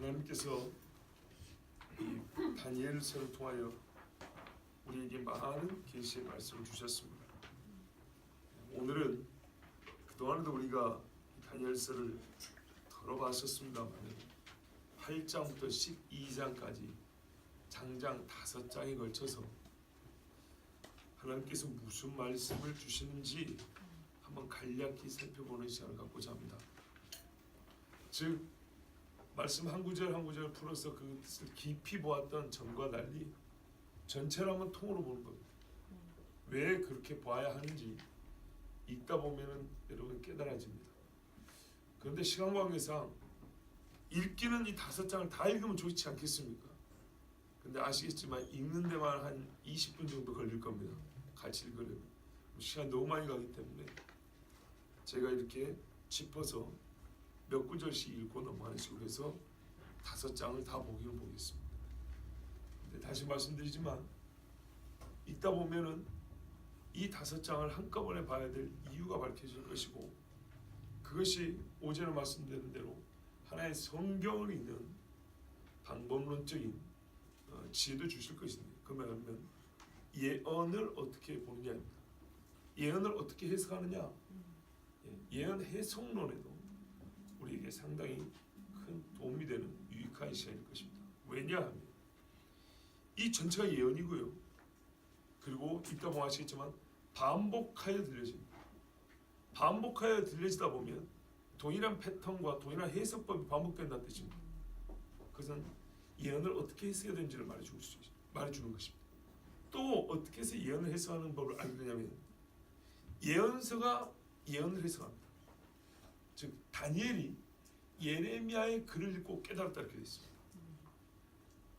하나님께서 이 다니엘서를 통하여 우리에게 많은 계시의 말씀을 주셨습니다. 오늘은 그동안에도 우리가 다니엘서를 들어봤었습니다만 8장부터 12장까지 장장 5장에 걸쳐서 하나님께서 무슨 말씀을 주시는지 한번 간략히 살펴보는 시간을 갖고자 합니다. 즉 말씀 한 구절 한 구절 풀어서 그 뜻을 깊이 보았던 전과 달리 전체를 한번 통으로 보는 겁니다. 왜 그렇게 봐야 하는지 읽다 보면은 여러분 깨달아집니다. 그런데 시간 관계상 읽기는 이 5장을 다 읽으면 좋지 않겠습니까? 근데 아시겠지만 읽는 데만 한 20분 정도 걸릴 겁니다. 같이 읽으려면 시간 너무 많이 가기 때문에 제가 이렇게 짚어서 몇 구절씩 읽고 넘어가는 식으로 해서 5장을 다 보기를 보겠습니다. 근데 다시 말씀드리지만 읽다 보면은 이 5장을 한꺼번에 봐야 될 이유가 밝혀질 것이고, 그것이 오전에 말씀드린 대로 하나의 성경을 읽는 방법론적인 지혜도 주실 것입니다. 그 말하면 예언을 어떻게 보느냐입니다. 예언을 어떻게 해석하느냐, 예언 해석론에도 우리에게 상당히 큰 도움이 되는 유익한 시간일 것입니다. 왜냐하면 이 전체가 예언이고요. 그리고 이따 보면 아시겠지만 반복하여 들려집니다. 반복하여 들려지다 보면 동일한 패턴과 동일한 해석법이 반복된다는 뜻입니다. 그것은 예언을 어떻게 해석해야 되는지를 말해주는 것입니다. 또 어떻게 해서 예언을 해석하는 법을 알게 되냐면 예언서가 예언을 해석합니다. 즉 다니엘이 예레미야의 글을 읽고 깨달았다 이렇게 되어 있습니다.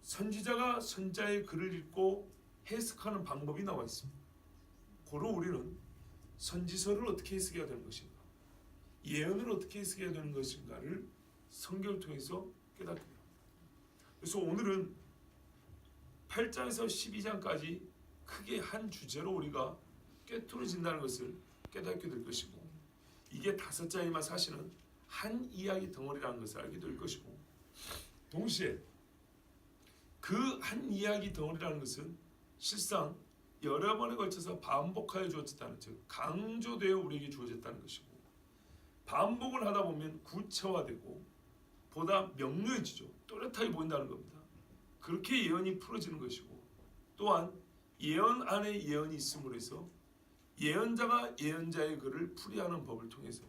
선지자가 선자의 글을 읽고 해석하는 방법이 나와 있습니다. 고로 우리는 선지서를 어떻게 해석해야 되는 것인가, 예언을 어떻게 해석해야 되는 것인가를 성경을 통해서 깨닫게 됩니다. 그래서 오늘은 8장에서 12장까지 크게 한 주제로 우리가 꿰뚫어진다는 것을 깨닫게 될 것이고, 이게 5장이면 사실은 한 이야기 덩어리라는 것을 알게 될 것이고, 동시에 그 한 이야기 덩어리라는 것은 실상 여러 번에 걸쳐서 반복하여 주어졌다는, 즉 강조되어 우리에게 주어졌다는 것이고, 반복을 하다 보면 구체화되고 보다 명료해지죠. 또렷하게 보인다는 겁니다. 그렇게 예언이 풀어지는 것이고, 또한 예언 안에 예언이 있음으로 해서 예언자가 예언자의 글을 풀이하는 법을 통해서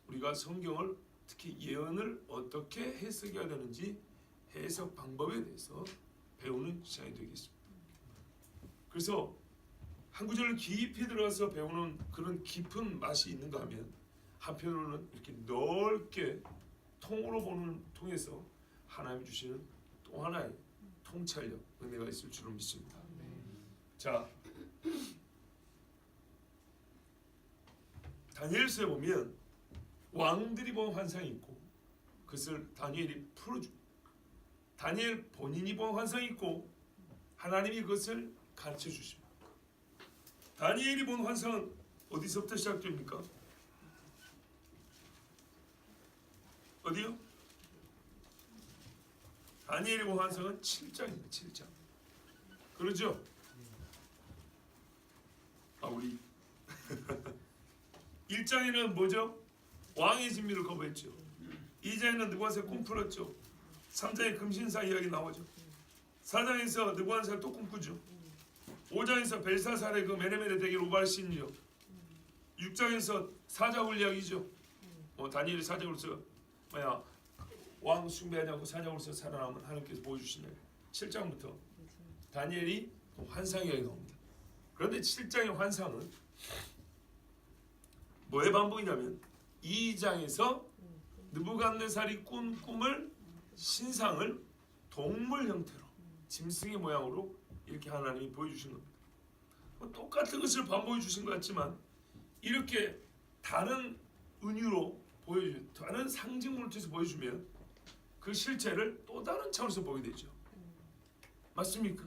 우리가 성경을, 특히 예언을 어떻게 해석해야 되는지 해석 방법에 대해서 배우는 시간이 되겠습니다. 그래서 한 구절을 깊이 들어가서 배우는 그런 깊은 맛이 있는가 하면, 한편으로는 이렇게 넓게 통으로 보는 통해서 하나님이 주시는 또 하나의 통찰력, 은혜가 있을 줄로 믿습니다. 자, 다니엘서에 보면 왕들이 본 환상이 있고 그것을 다니엘이 풀어줍니다. 다니엘 본인이 본 환상이 있고 하나님이 그것을 가르쳐 주십니다. 다니엘이 본 환상은 어디서부터 시작됩니까? 어디요? 다니엘이 본 환상은 7장입니다. 7장. 그러죠? 우리 1장에는 뭐죠? 왕의 진미를 거부했죠. 2장에는 느부갓네살 꿈 풀었죠. 3장에 금신사 이야기 나오죠. 4장에서 느부갓네살 또 꿈꾸죠. 5장에서 벨사살의 그 메네메네 대길 오발신이요. 6장에서 사자굴 이야기죠. 다니엘이 사자굴에서 왕 숭배하지 않고 사자굴에서 살아남은 하나님께서 보여주신 이야기. 7장부터 다니엘이 환상 이야기 나옵니다. 그런데 7장의 환상은 뭐의 반복이냐면 2장에서 느부갓네살이 꾼 꿈을, 신상을 동물 형태로, 짐승의 모양으로 이렇게 하나님이 보여주신 겁니다. 똑같은 것을 반복해 주신 것 같지만 이렇게 다른 은유로 다른 상징물을 통해서 보여주면 그 실체를 또 다른 차원에서 보게 되죠. 맞습니까?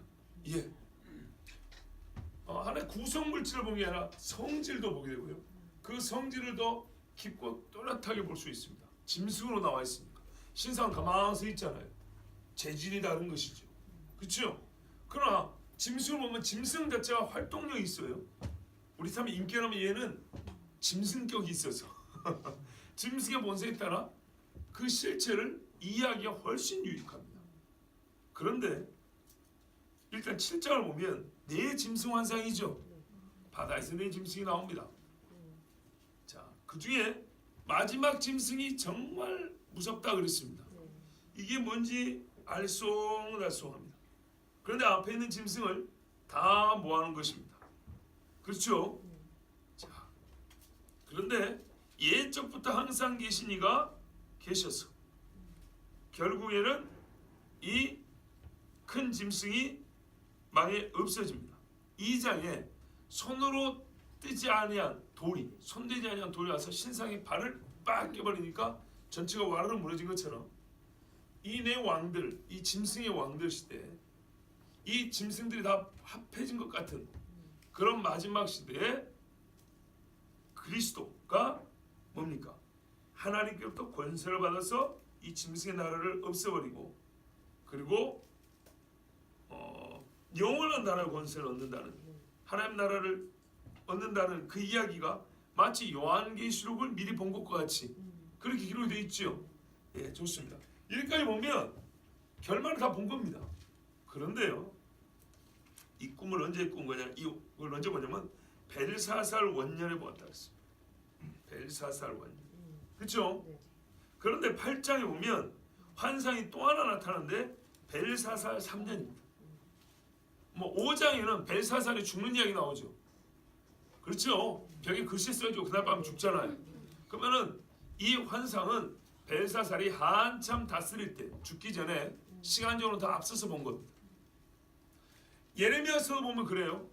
예. 하나의 구성물질을 보는 게 아니라 성질도 보게 되고요. 그 성질을 더 깊고 또렷하게 볼 수 있습니다. 짐승으로 나와 있습니다. 신상은 가만히 서 있잖아요. 재질이 다른 것이죠. 그렇죠? 그러나 짐승을 보면 짐승 자체가 활동력이 있어요. 우리 사람 인격하면 얘는 짐승격이 있어서 짐승의 본성에 따라 그 실체를 이해하기가 훨씬 유익합니다. 그런데 일단 7장을 보면 네 짐승 환상이죠. 바다에서 네 짐승이 나옵니다. 자, 그 중에 마지막 짐승이 정말 무섭다 그랬습니다. 이게 뭔지 알쏭달쏭합니다. 그런데 앞에 있는 짐승을 다 모아놓은 것입니다. 그렇죠? 자, 그런데 예적부터 항상 계신 이가 계셔서 결국에는 이 큰 짐승이 망해 없어집니다. 2장에 손으로 뜨지 아니한 돌이, 손대지 아니한 돌이 와서 신상의 발을 빡 깨버리니까 전체가 와르르 무너진 것처럼 이 네 왕들, 이 짐승의 왕들 시대에 이 짐승들이 다 합해진 것 같은 그런 마지막 시대에 그리스도가 뭡니까? 하나님께로부터 권세를 받아서 이 짐승의 나라를 없애버리고 그리고 영원한 나라의 권세를 얻는다는, 하나님 나라를 얻는다는 그 이야기가 마치 요한계시록을 미리 본 것과 같이 그렇게 기록이 되어 있죠. 예, 좋습니다. 여기까지 보면 결말을 다 본 겁니다. 그런데요, 이 꿈을 언제 꾼 거냐? 이걸 언제 보냐면 벨사살 원년에 보았다 그랬습니다. 벨사살 원년. 그렇죠? 그런데 8장에 보면 환상이 또 하나 나타나는데 벨사살 3년입니다. 뭐 5장에는 벨사살이 죽는 이야기 나오죠. 그렇죠? 벽에 글씨 써가지고 그날 밤 죽잖아요. 그러면은 이 환상은 벨사살이 한참 다스릴 때 죽기 전에 시간적으로 더 앞서서 본 겁니다. 예레미야서 보면 그래요.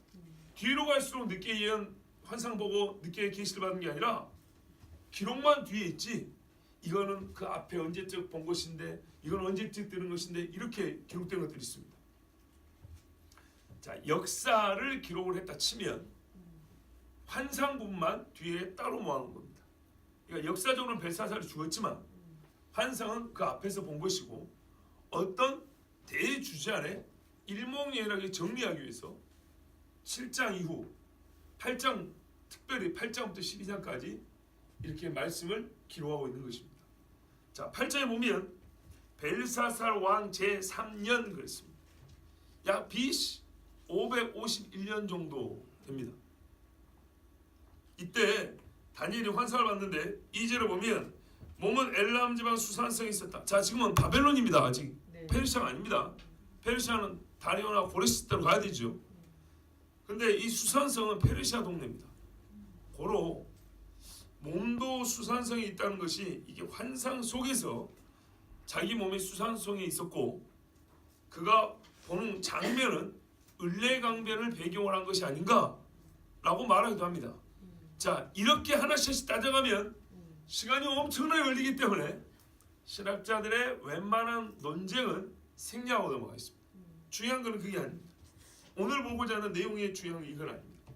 뒤로 갈수록 늦게 예언 환상 보고 늦게 계시를 받은 게 아니라 기록만 뒤에 있지 이거는 그 앞에 언제적 본 것인데 이건 언제적 들은 것인데 이렇게 기록된 것들이 있습니다. 자, 역사를 기록을 했다 치면 환상 부분만 뒤에 따로 모아놓은 겁니다. 그러니까 역사적으로는 벨사살이 죽었지만 환상은 그 앞에서 본 것이고 어떤 대주제 안에 일목요연하게 정리하기 위해서 7장 이후 8장, 특별히 8장부터 12장까지 이렇게 말씀을 기록하고 있는 것입니다. 자, 8장에 보면 벨사살 왕 제3년 그랬습니다. 약 BC 551년 정도 됩니다. 이때 다니엘이 환상을 봤는데 2절에 보면 몸은 엘람 지방 수산성이 있었다. 자, 지금은 바벨론입니다. 아직 페르시아가 아닙니다. 페르시아는 다리오나 고레스 때로 가야 되죠. 근데 이 수산성은 페르시아 동네입니다. 고로 몸도 수산성이 있다는 것이 이게 환상 속에서 자기 몸에 수산성이 있었고 그가 보는 장면은 을레강변을 배경으로 한 것이 아닌가라고 말하기도 합니다. 자, 이렇게 하나씩 따져가면 시간이 엄청나게 걸리기 때문에 신학자들의 웬만한 논쟁은 생략하고 넘어가 있습니다. 중요한 것은 그게 아닙니다. 오늘 보고자 하는 내용의 중요한 이건 아닙니다.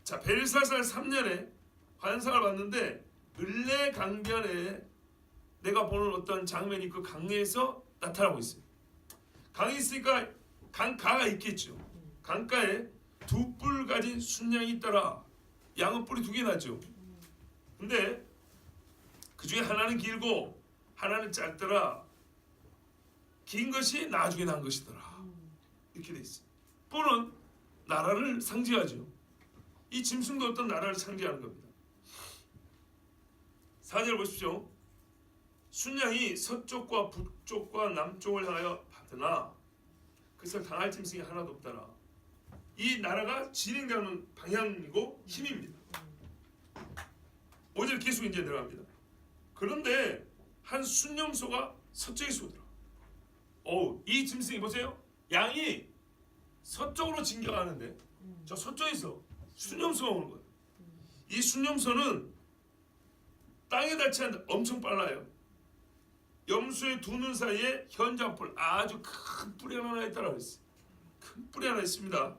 자, 벨사살 3년에 환상을 봤는데 을레강변에 내가 보는 어떤 장면이 그 강에서 나타나고 있어요. 강이 있으니까 강가가 있겠죠. 강가에 두 뿔 가진 순양이 있더라. 양은 뿔이 두 개 나죠. 근데 그 중에 하나는 길고 하나는 짧더라. 긴 것이 나중에 난 것이더라. 이렇게 돼 있어요. 뿔은 나라를 상징하죠. 이 짐승도 어떤 나라를 상징하는 겁니다. 4절 보십시오. 순양이 서쪽과 북쪽과 남쪽을 향하여 받으나 그것을 당할 짐승이 하나도 없더라. 이 나라가 진행되는 방향이고 힘입니다. 5절 계속 이제 들어갑니다. 그런데 한 순념소가 서쪽에서 오더라. 이 짐승이 보세요. 양이 서쪽으로 진격하는데 저 서쪽에서 순념소가 오는 거예요. 이 순념소는 땅에 닿지 않는데 엄청 빨라요. 염소의 두 눈 사이에 현자뿔 아주 큰 뿔이 하나 있다라고 했어요. 큰 뿔이 하나 있습니다.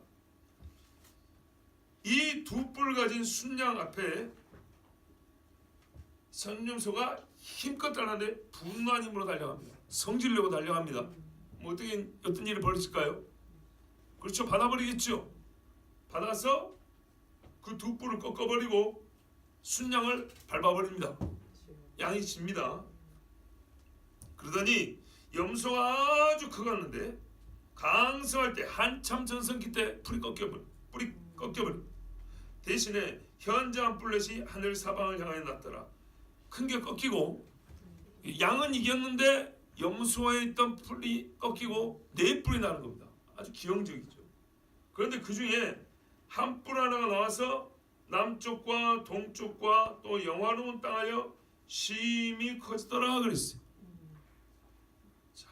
이 두 뿔 가진 순양 앞에 순념소가 힘껏 달아는데 분노한 힘으로 달려갑니다. 성질을 내고 달려갑니다. 뭐 어떤 일이 벌어질까요? 그렇죠. 받아버리겠죠. 받아서 그 두 뿔을 꺾어버리고 순양을 밟아버립니다. 양이 집니다. 그러더니 염소가 아주 커갔는데 강성할 때 한참 전성기 때 뿌리 꺾여버려. 대신에 현저한 뿔렛이 하늘 사방을 향하여 났더라. 큰 게 꺾이고 양은 이겼는데 염소에 있던 뿔이 꺾이고 네 뿔이 나는 겁니다. 아주 기형적이죠. 그런데 그 중에 한 뿔 하나가 나와서 남쪽과 동쪽과 또 영화로운 땅하여 심히 커지더라 그랬어요. 자,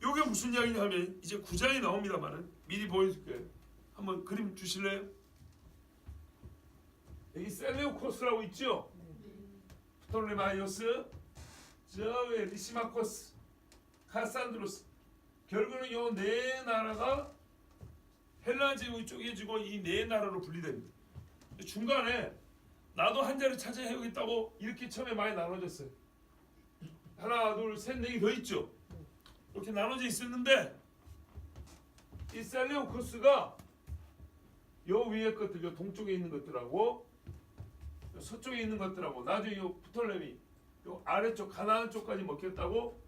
요게 무슨 이야기냐 하면 이제 9장이 나옵니다만은 미리 보여줄게요. 한번 그림 주실래요? 여기 셀레우코스라고 있죠? 프톨레마이오스, 저외 리시마코스, 카산드로스. 결국은 요 네 나라가 헬라 제국이 쪼개지고 이 네 나라로 분리됩니다. 중간에 나도 한 자리 차지해오겠다고 이렇게 처음에 많이 나눠졌어요. 하나, 둘, 셋, 네 개 더 있죠. 이렇게 나눠져 있었는데 이 셀레우코스가 요 위에 것들, 요 동쪽에 있는 것들하고 요 서쪽에 있는 것들하고 나중에 요 프톨레미 요 아래쪽 가나안 쪽까지 먹겠다고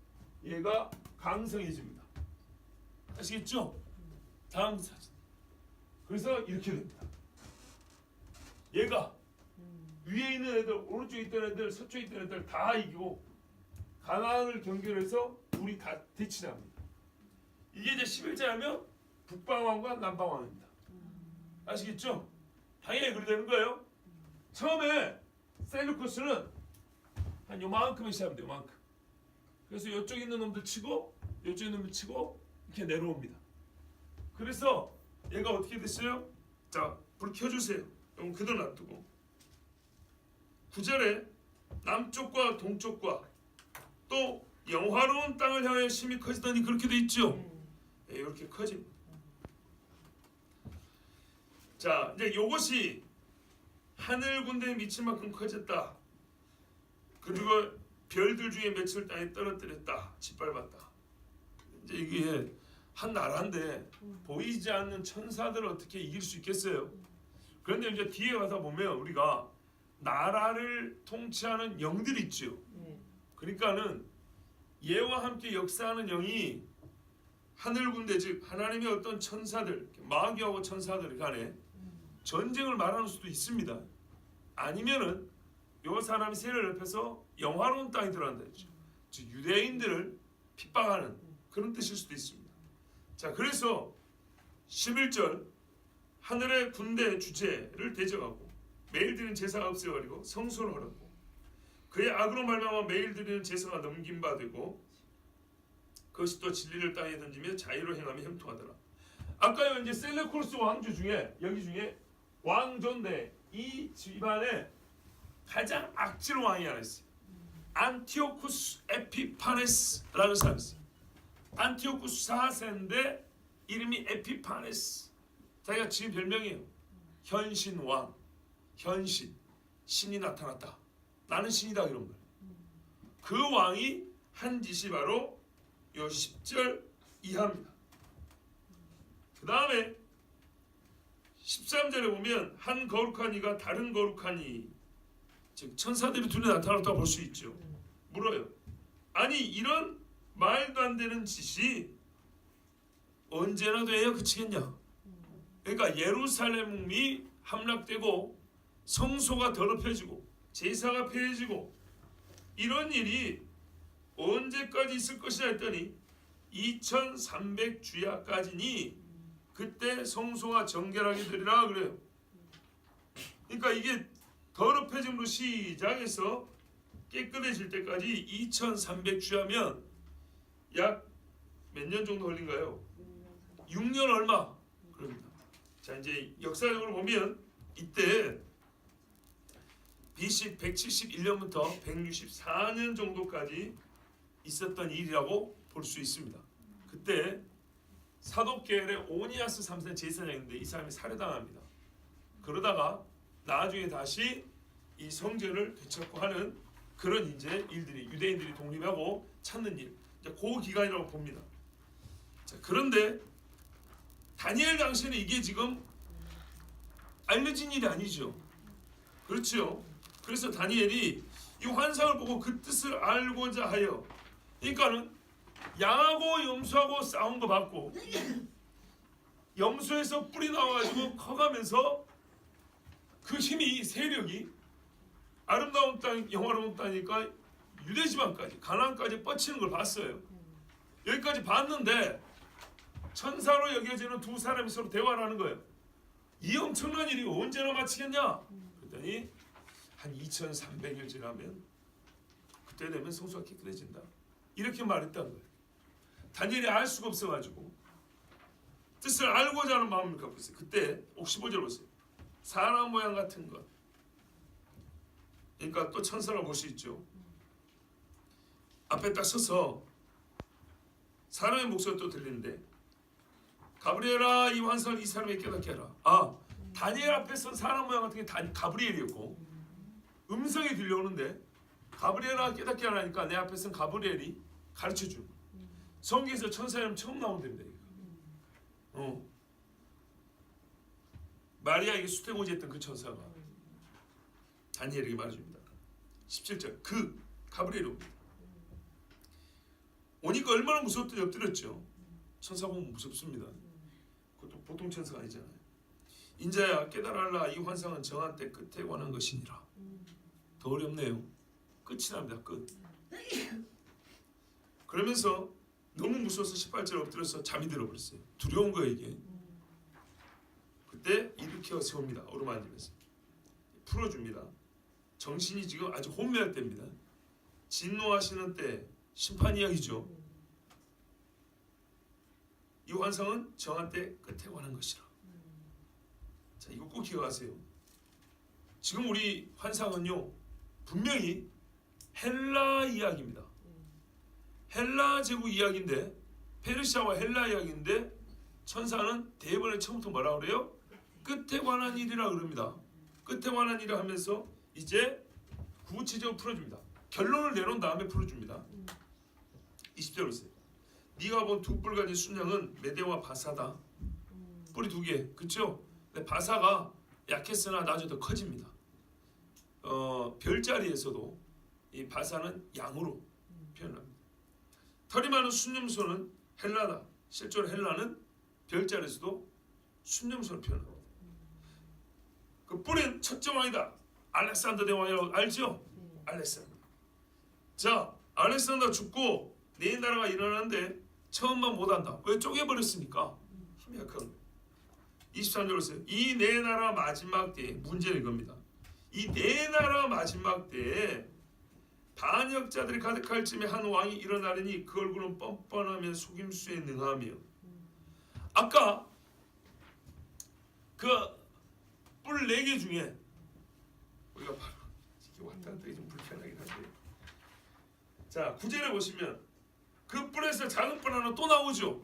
얘가 강성해집니다. 아시겠죠? 다음 사진. 그래서 이렇게 됩니다. 얘가 위에 있는 애들, 오른쪽에 있던 애들, 서쪽에 있던 애들 다 이기고 가나안을 경계해서 둘이 다 대치합니다. 이게 이제 11자하면 북방왕과 남방왕입니다. 아시겠죠? 당연히 그렇게 되는 거예요. 처음에 셀루코스는 한 요만큼의 시합니다. 요만큼. 그래서 이쪽에 있는 놈들 치고 이쪽에 있는 놈들 치고 이렇게 내려옵니다. 그래서 얘가 어떻게 됐어요? 자, 불 켜주세요. 이건 그대로 놔두고 9절에 남쪽과 동쪽과 또 영화로운 땅을 향해 심히 커지더니 그렇게 돼 있죠. 네, 이렇게 커집니다. 자, 이제 이것이 하늘 군대에 미칠 만큼 커졌다. 그리고 별들 중에 며칠 땅에 떨어뜨렸다. 짓밟았다. 이제 이게 한 나라인데 보이지 않는 천사들을 어떻게 이길 수 있겠어요? 그런데 이제 뒤에 가서 보면 우리가 나라를 통치하는 영들이 있죠. 그러니까는 얘와 함께 역사하는 영이 하늘 군대 즉 하나님의 어떤 천사들, 마귀하고 천사들 간에 전쟁을 말하는 수도 있습니다. 아니면은 요 사람이 세를 넓혀서 영화로운 땅에 들어간다 했죠. 즉 유대인들을 핍박하는 그런 뜻일 수도 있습니다. 자, 그래서 11절 하늘의 군대 주제를 대적하고 매일 드리는 제사가 없애버리고 성소를 헐었고 그의 악으로 말미암아 매일 드리는 제사가 넘김받고 그것이 또 진리를 땅에 던지며 자유로 행하며 형통하더라. 아까요 이제 셀레코스 왕조 중에 여기 중에 왕조인데 이 집안에 가장 악질 왕이 하나 있어요. 안티오쿠스 에피파네스라는 사람이 있어요. 안티오쿠스 4세인데 이름이 에피파네스. 자기가 지은 별명이에요. 현신 왕. 현신. 신이 나타났다. 나는 신이다 이런 거예요. 그 왕이 한 짓이 바로 요 10절 이하입니다. 그 다음에 13절에 보면 한 거룩한 이가 다른 거룩한 이 즉 천사들이 둘이 나타났다고 볼 수 있죠. 물어요. 아니 이런 말도 안 되는 짓이 언제나 돼야 그치겠냐. 그러니까 예루살렘이 함락되고 성소가 더럽혀지고 제사가 폐해지고 이런 일이 언제까지 있을 것이냐 했더니 2300주야까지니 그때 성소가 정결하게 되리라 그래요. 그러니까 이게 더럽혀짐으로 시작해서 깨끗해질 때까지 2300주야면 약 몇 년 정도 걸린가요? 6년 얼마? 그럽니다. 자, 이제 역사적으로 보면 이때 BC 171년부터 164년 정도까지 있었던 일이라고 볼 수 있습니다. 그때 사독계열의 오니아스 3세 제사장인데 이 사람이 살해당합니다. 그러다가 나중에 다시 이 성전을 되찾고 하는 그런 이제 일들이 유대인들이 독립하고 찾는 일. 이제 그 기간이라고 봅니다. 자, 그런데 다니엘 당시에는 이게 지금 알려진 일이 아니죠. 그렇죠. 그래서 다니엘이 이 환상을 보고 그 뜻을 알고자 하여, 그러니까는 양하고 염소하고 싸운 거 맞고 염소에서 뿔이 나와가지고 커가면서 그 힘이 세력이 아름다운 땅, 영화로운 땅이니까 유대 지방까지 가나안까지 뻗치는 걸 봤어요. 여기까지 봤는데 천사로 여겨지는 두 사람이 서로 대화를 하는 거예요. 이 엄청난 일이 언제나 마치겠냐? 그랬더니 한 2300일 지나면 그때 되면 성소가 깨끗해진다. 이렇게 말했다는 거예요. 다니엘이 알 수가 없어가지고 뜻을 알고자 하는 마음을 갖고 있어요. 그때 15절 보세요. 사람 모양 같은 것. 그러니까 또 천사라고 볼 수 있죠. 앞에 딱 서서 사람의 목소리가 또 들리는데 가브리엘아 이 환상을 이 사람에게 깨닫게 하라. 아, 다니엘 앞에 선 사람 모양 같은 게 가브리엘이었고 음성이 들려오는데 가브리엘아 깨닫게 하라니까 내 앞에 선 가브리엘이 가르쳐주고 성경에서 천사 이름 처음 나온답니다. 마리아에게 수태고지했던 그 천사가 다니엘에게 말해줍니다. 17절 그 가브리엘이 옵니다. 오니까 얼마나 무섭더니 엎드렸죠. 천사 보면 무섭습니다. 그것도 보통 천사가 아니잖아요. 인자야 깨달아라 이 환상은 정한 때 끝에 관한 것이니라. 더 어렵네요. 끝이 납니다. 끝. 그러면서 너무 무서워서 18절 엎드려서 잠이 들어버렸어요. 두려운 거예요 이게. 그때 일으켜 세웁니다. 어루만지면서 풀어줍니다. 정신이 지금 아주 혼미할 때입니다. 진노하시는 때 심판 이야기죠. 이 환상은 정한 때 끝에 관한 것이라. 자, 이거 꼭 기억하세요. 지금 우리 환상은요 분명히 헬라 이야기입니다. 헬라 제국 이야기인데 페르시아와 헬라 이야기인데 천사는 대본에 처음부터 뭐라 그래요? 끝에 관한 일이라 그럽니다. 끝에 관한 일을 하면서 이제 구체적으로 풀어줍니다. 결론을 내놓은 다음에 풀어줍니다. 20절 보세요. 네가 본 두 뿔 가진 순양은 메대와 바사다. 뿔이 두 개, 그렇죠? 근데 바사가 약했으나 나중에 더 커집니다. 별자리에서도 이 바사는 양으로 표현합니다. 털이 많은 순념소는 헬라다. 실제로 헬라는 별자리에서도 순념소를 표현합니다. 그 뿔은 첫째 왕이다. 알렉산더 대왕이라고 알죠? 알렉산더. 자, 알렉산더 죽고 네 나라가 일어나는데 처음만 못한다. 왜 쪼개버렸습니까? 힘이 약한 거예요. 23절 보세요. 이 네 나라 마지막 때에 문제는 이겁니다. 이 네 나라 마지막 때에 반역자들이 가득할 쯤에 한 왕이 일어나려니 그 얼굴은 뻔뻔하며 속임수에 능하며. 아까 그 뿔 4개 중에 우리가 바로 이렇게 왔다 갔다 좀 불편하긴 한데, 자 9절에 보시면 그 뿔에서 작은 뿔 하나 또 나오죠.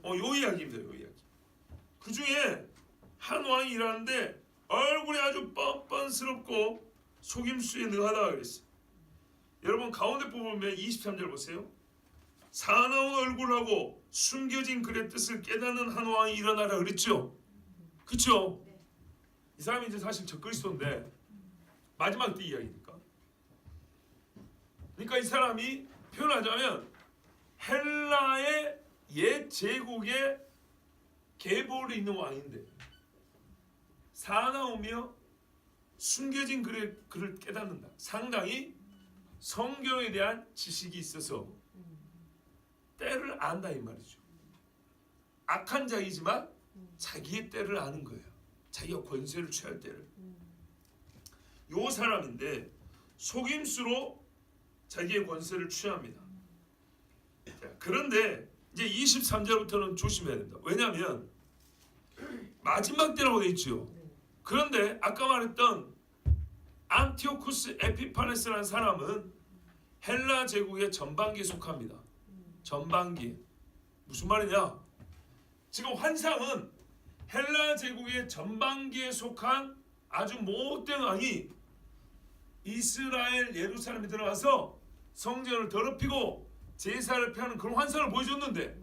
요 이야기입니다. 요 이야기. 그 중에 한 왕이 일하는데 얼굴이 아주 뻔뻔스럽고 속임수에 능하다 그랬어요. 여러분 가운데 보면 23절 보세요. 사나운 얼굴하고 숨겨진 글의 뜻을 깨닫는 한 왕이 일어나라 그랬죠. 그렇죠? 이 사람이 이제 사실 적그리스도인데 마지막 때 이야기니까. 그러니까 이 사람이 표현하자면 헬라의 옛 제국의 계보를 있는 왕인데 사나우며 숨겨진 글을 깨닫는다. 상당히 성경에 대한 지식이 있어서 때를 안다 이 말이죠. 악한 자이지만 자기의 때를 아는 거예요. 자기가 권세를 취할 때를. 요 사람인데 속임수로 자기의 권세를 취합니다. 자, 그런데 이제 23절부터는 조심해야 된다. 왜냐하면 마지막 때라고 돼 있죠. 그런데 아까 말했던 안티오쿠스 에피파네스라는 사람은 헬라 제국의 전반기에 속합니다. 전반기. 무슨 말이냐? 지금 환상은 헬라 제국의 전반기에 속한 아주 못된 왕이 이스라엘 예루살렘에 들어가서 성전을 더럽히고 제사를 펴는 그런 환상을 보여줬는데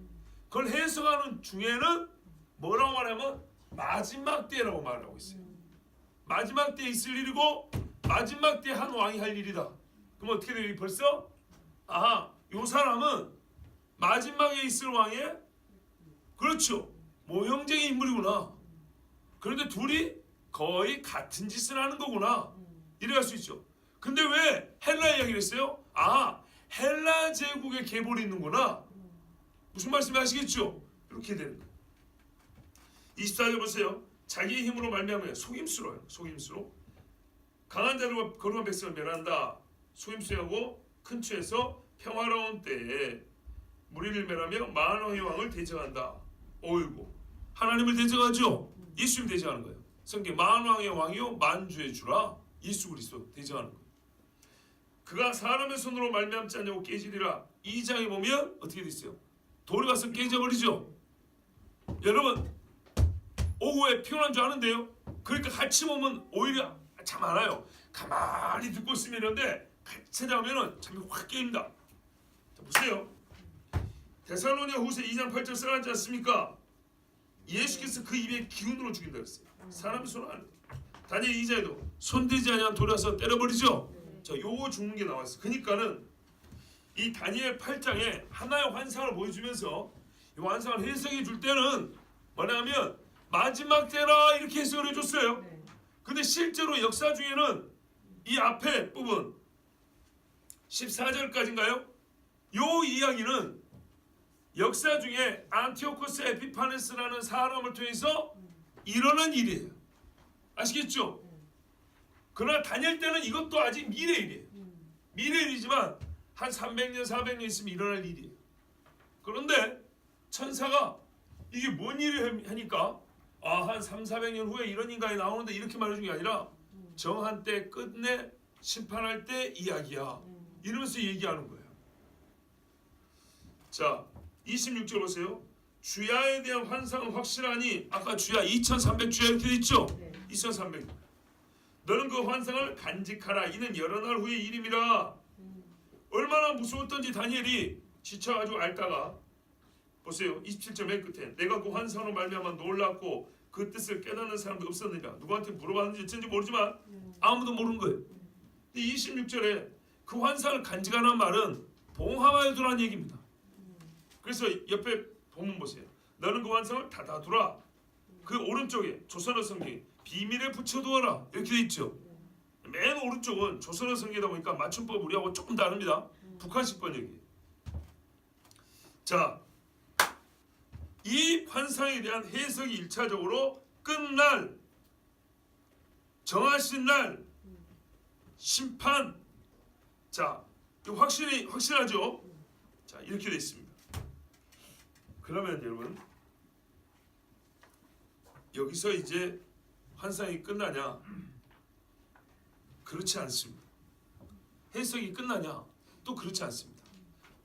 그걸 해석하는 중에는 뭐라고 말하면 마지막 때라고 말하고 있어요. 마지막 때에 있을 일이고 마지막 때에 한 왕이 할 일이다. 그럼 어떻게 돼요? 벌써 요 사람은 마지막에 있을 왕의 그렇죠. 모형적인 인물이구나. 그런데 둘이 거의 같은 짓을 하는 거구나. 이래 갈 수 있죠. 근데 왜 헬라 이야기를 했어요? 헬라 제국의 계보리 있는구나. 무슨 말씀이 아시겠죠? 이렇게 되는 거예요. 24절 보세요. 자기의 힘으로 말미암아 속임수로요. 속임수로 강한 자들과 거룩한 백성을 멸한다. 속임수하고 큰 추에서 평화로운 때에 무리를 멸하며 만왕의 왕을 대적한다. 어이구, 하나님을 대적하죠. 예수님 대적하는 거예요. 성경 만왕의 왕이요 만주의 주라. 예수 그리스도 대적하는 거예요. 그가 사람의 손으로 말미암지 않냐고 깨지리라. 2장에 보면 어떻게 돼 있어요? 돌이 가서 깨져버리죠. 여러분 오후에 피곤한 줄 아는데요. 그러니까 같이 보면 오히려 참 알아요. 가만히 듣고 있으면 이런데 같이 자면은 잠이 확 깨입니다. 자, 보세요. 데살로니가 후서 2장 8절 써놨지 않습니까? 예수께서 그 입에 기운으로 죽인다 그랬어요. 사람 손 안. 다니엘 2장에도 손대지 아니한 돌이 와서 때려버리죠. 자, 요거 죽는 게 나왔어요. 그러니까는 이 다니엘 8장에 하나의 환상을 보여주면서 이 환상을 해석해 줄 때는 뭐냐면 마지막 때라 이렇게 해석을 해줬어요. 근데 실제로 역사 중에는 이 앞에 부분 14절까지인가요? 요 이야기는 역사 중에 안티오코스 에피파네스라는 사람을 통해서 일어난 일이에요. 아시겠죠? 그러나 다니엘 때는 이것도 아직 미래 일이에요. 미래 일이지만 한 300년 400년 있으면 일어날 일이에요. 그런데 천사가 이게 뭔 일을 하니까 한 3, 400년 후에 이런 인간이 나오는데 이렇게 말해준 게 아니라 정한 때 끝내 심판할 때 이야기야. 이러면서 얘기하는 거예요. 자 26절 보세요. 주야에 대한 환상은 확실하니 아까 주야 2300주야 이렇게 돼 있죠. 2300. 너는 그 환상을 간직하라. 이는 여러 날 후의 일임이라. 얼마나 무서웠던지 다니엘이 지쳐가지고 앓다가 보세요. 27절 맨 끝에 내가 그 환상으로 말미암아 놀랐고 그 뜻을 깨닫는 사람도 없었느냐. 누구한테 물어봤는지 어쩐지 모르지만 아무도 모르는 거예요. 근데 26절에 그 환상을 간직하는 말은 봉합하여 두라는 얘기입니다. 그래서 옆에 본문 보세요. 너는 그 환상을 닫아두라. 그 오른쪽에 조선어 성경에 비밀에 붙여두어라 이렇게 돼 있죠. 맨 오른쪽은 조선어 성경이다 보니까 맞춤법 우리하고 조금 다릅니다. 북한식 번역이에요. 자, 이 환상에 대한 해석이 1차적으로 끝날 정하신 날 심판. 자, 이거 확실하죠? 자, 이렇게 돼 있습니다. 그러면 여러분 여기서 이제 환상이 끝나냐? 그렇지 않습니다. 해석이 끝나냐? 또 그렇지 않습니다.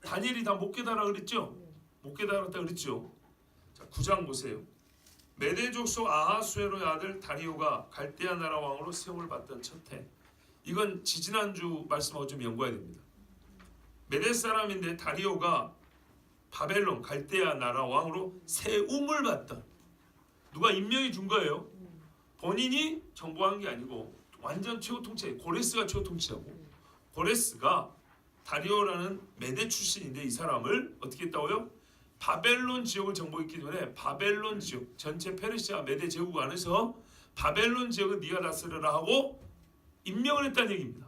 다니엘이 다 못 깨달아 그랬죠? 못 깨달았다 그랬죠? 자, 9장 보세요. 메대 족속 아하수에로의 아들 다리오가 갈대아 나라 왕으로 세움을 받던 첫 해. 이건 지지난주 말씀하고 좀 연구해야 됩니다. 메대 사람인데 다리오가 바벨론 갈대아 나라 왕으로 세움을 받던, 누가 임명해 준 거예요. 본인이 정보한 게 아니고 완전 최고 통치, 고레스가 최고 통치하고, 고레스가 다리오라는 메대 출신인데 이 사람을 어떻게 했다고요? 바벨론 지역을 정복했기 때문에 바벨론 지역, 전체 페르시아 메대 제국 안에서 바벨론 지역은 네가 다스려라 하고 임명을 했다는 얘기입니다.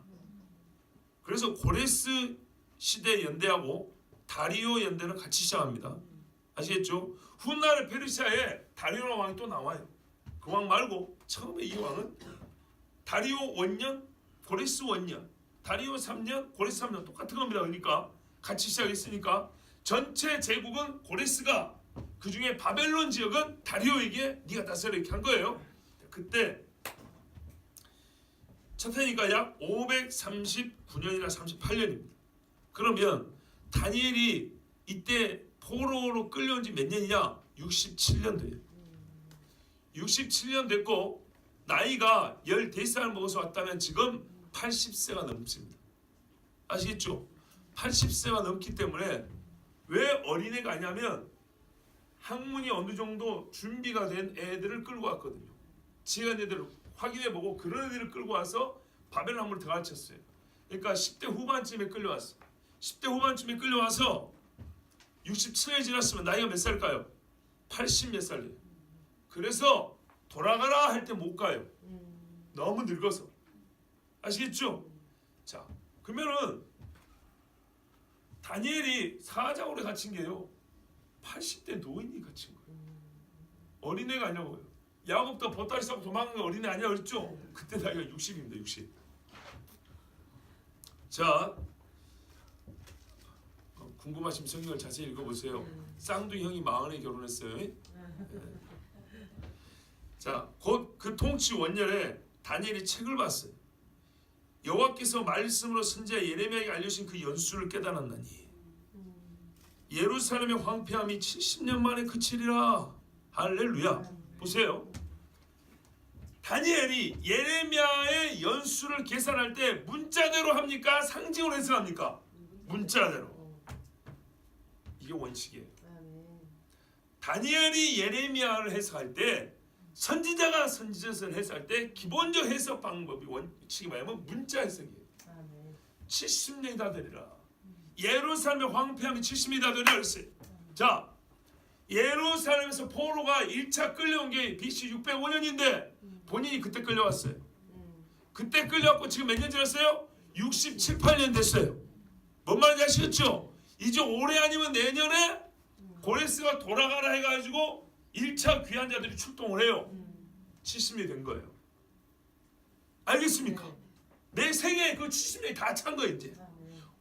그래서 고레스 시대 연대하고 다리오 연대는 같이 시작합니다. 아시겠죠? 훗날 페르시아에 다리오 왕이 또 나와요. 그 왕 말고 처음에 이 왕은 다리오 원년, 고레스 원년, 다리오 3년, 고레스 3년 똑같은 겁니다. 그러니까 같이 시작했으니까 전체 제국은 고레스가, 그 중에 바벨론 지역은 다리오에게 네가 다스려 이렇게 한 거예요. 그때 첫 해니까 약 539년이나 38년입니다. 그러면 다니엘이 이때 포로로 끌려온 지 몇 년이냐? 67년 돼요. 67년 됐고 나이가 14살 먹어서 왔다면 지금 80세가 넘습니다. 아시겠죠? 80세가 넘기 때문에 왜 어린애가 아니냐면 학문이 어느 정도 준비가 된 애들을 끌고 왔거든요. 지간 애들을 확인해보고 그런 애들을 끌고 와서 바벨론 학문을 더 가르쳤어요. 그러니까 10대 후반쯤에 끌려왔어. 10대 후반쯤에 끌려와서 67년 지났으면 나이가 몇 살일까요? 80 몇 살이에요. 그래서 돌아가라 할 때 못 가요. 너무 늙어서. 아시겠죠? 자, 그러면은 다니엘이 사자굴에 갇힌 게요 80대 노인이 갇힌 거예요. 어린애가 아니라고요. 야곱도 보따리 싸고 도망간 게 어린애 아니야 그랬죠? 그때 나이가 60입니다. 60. 자, 궁금하시면 성경을 자세히 읽어보세요. 쌍둥이 형이 40에 결혼했어요. 네. 자, 곧 그 통치 원년에 다니엘이 책을 봤어요. 여호와께서 말씀으로 선지자 예레미야에게 알려주신 그 연수를 깨달았나니 예루살렘의 황폐함이 70년 만에 그치리라. 할렐루야. 보세요. 다니엘이 예레미야의 연수를 계산할 때 문자대로 합니까? 상징으로 해석합니까? 문자대로. 이게 원칙이에요. 다니엘이 예레미야를 해석할 때 선지자가 선지자를 해석할 때 기본적 해석 방법이 원칙이 뭐냐면 문자 해석이에요. 70년이 다 되리라. 예루살렘의 황폐함이 70년이 다 되리라 그랬어요. 자, 예루살렘에서 포로가 1차 끌려온 게 BC 605년인데 본인이 그때 끌려왔어요. 그때 끌려왔고 지금 몇 년 지났어요? 67, 8년 됐어요. 뭔 말인지 아시겠죠? 이제 올해 아니면 내년에 고레스가 돌아가라 해가지고 1차 귀환자들이 출동을 해요. 70년이 된 거예요. 알겠습니까? 내 생에 그 70년이 다 찬 거예요. 이제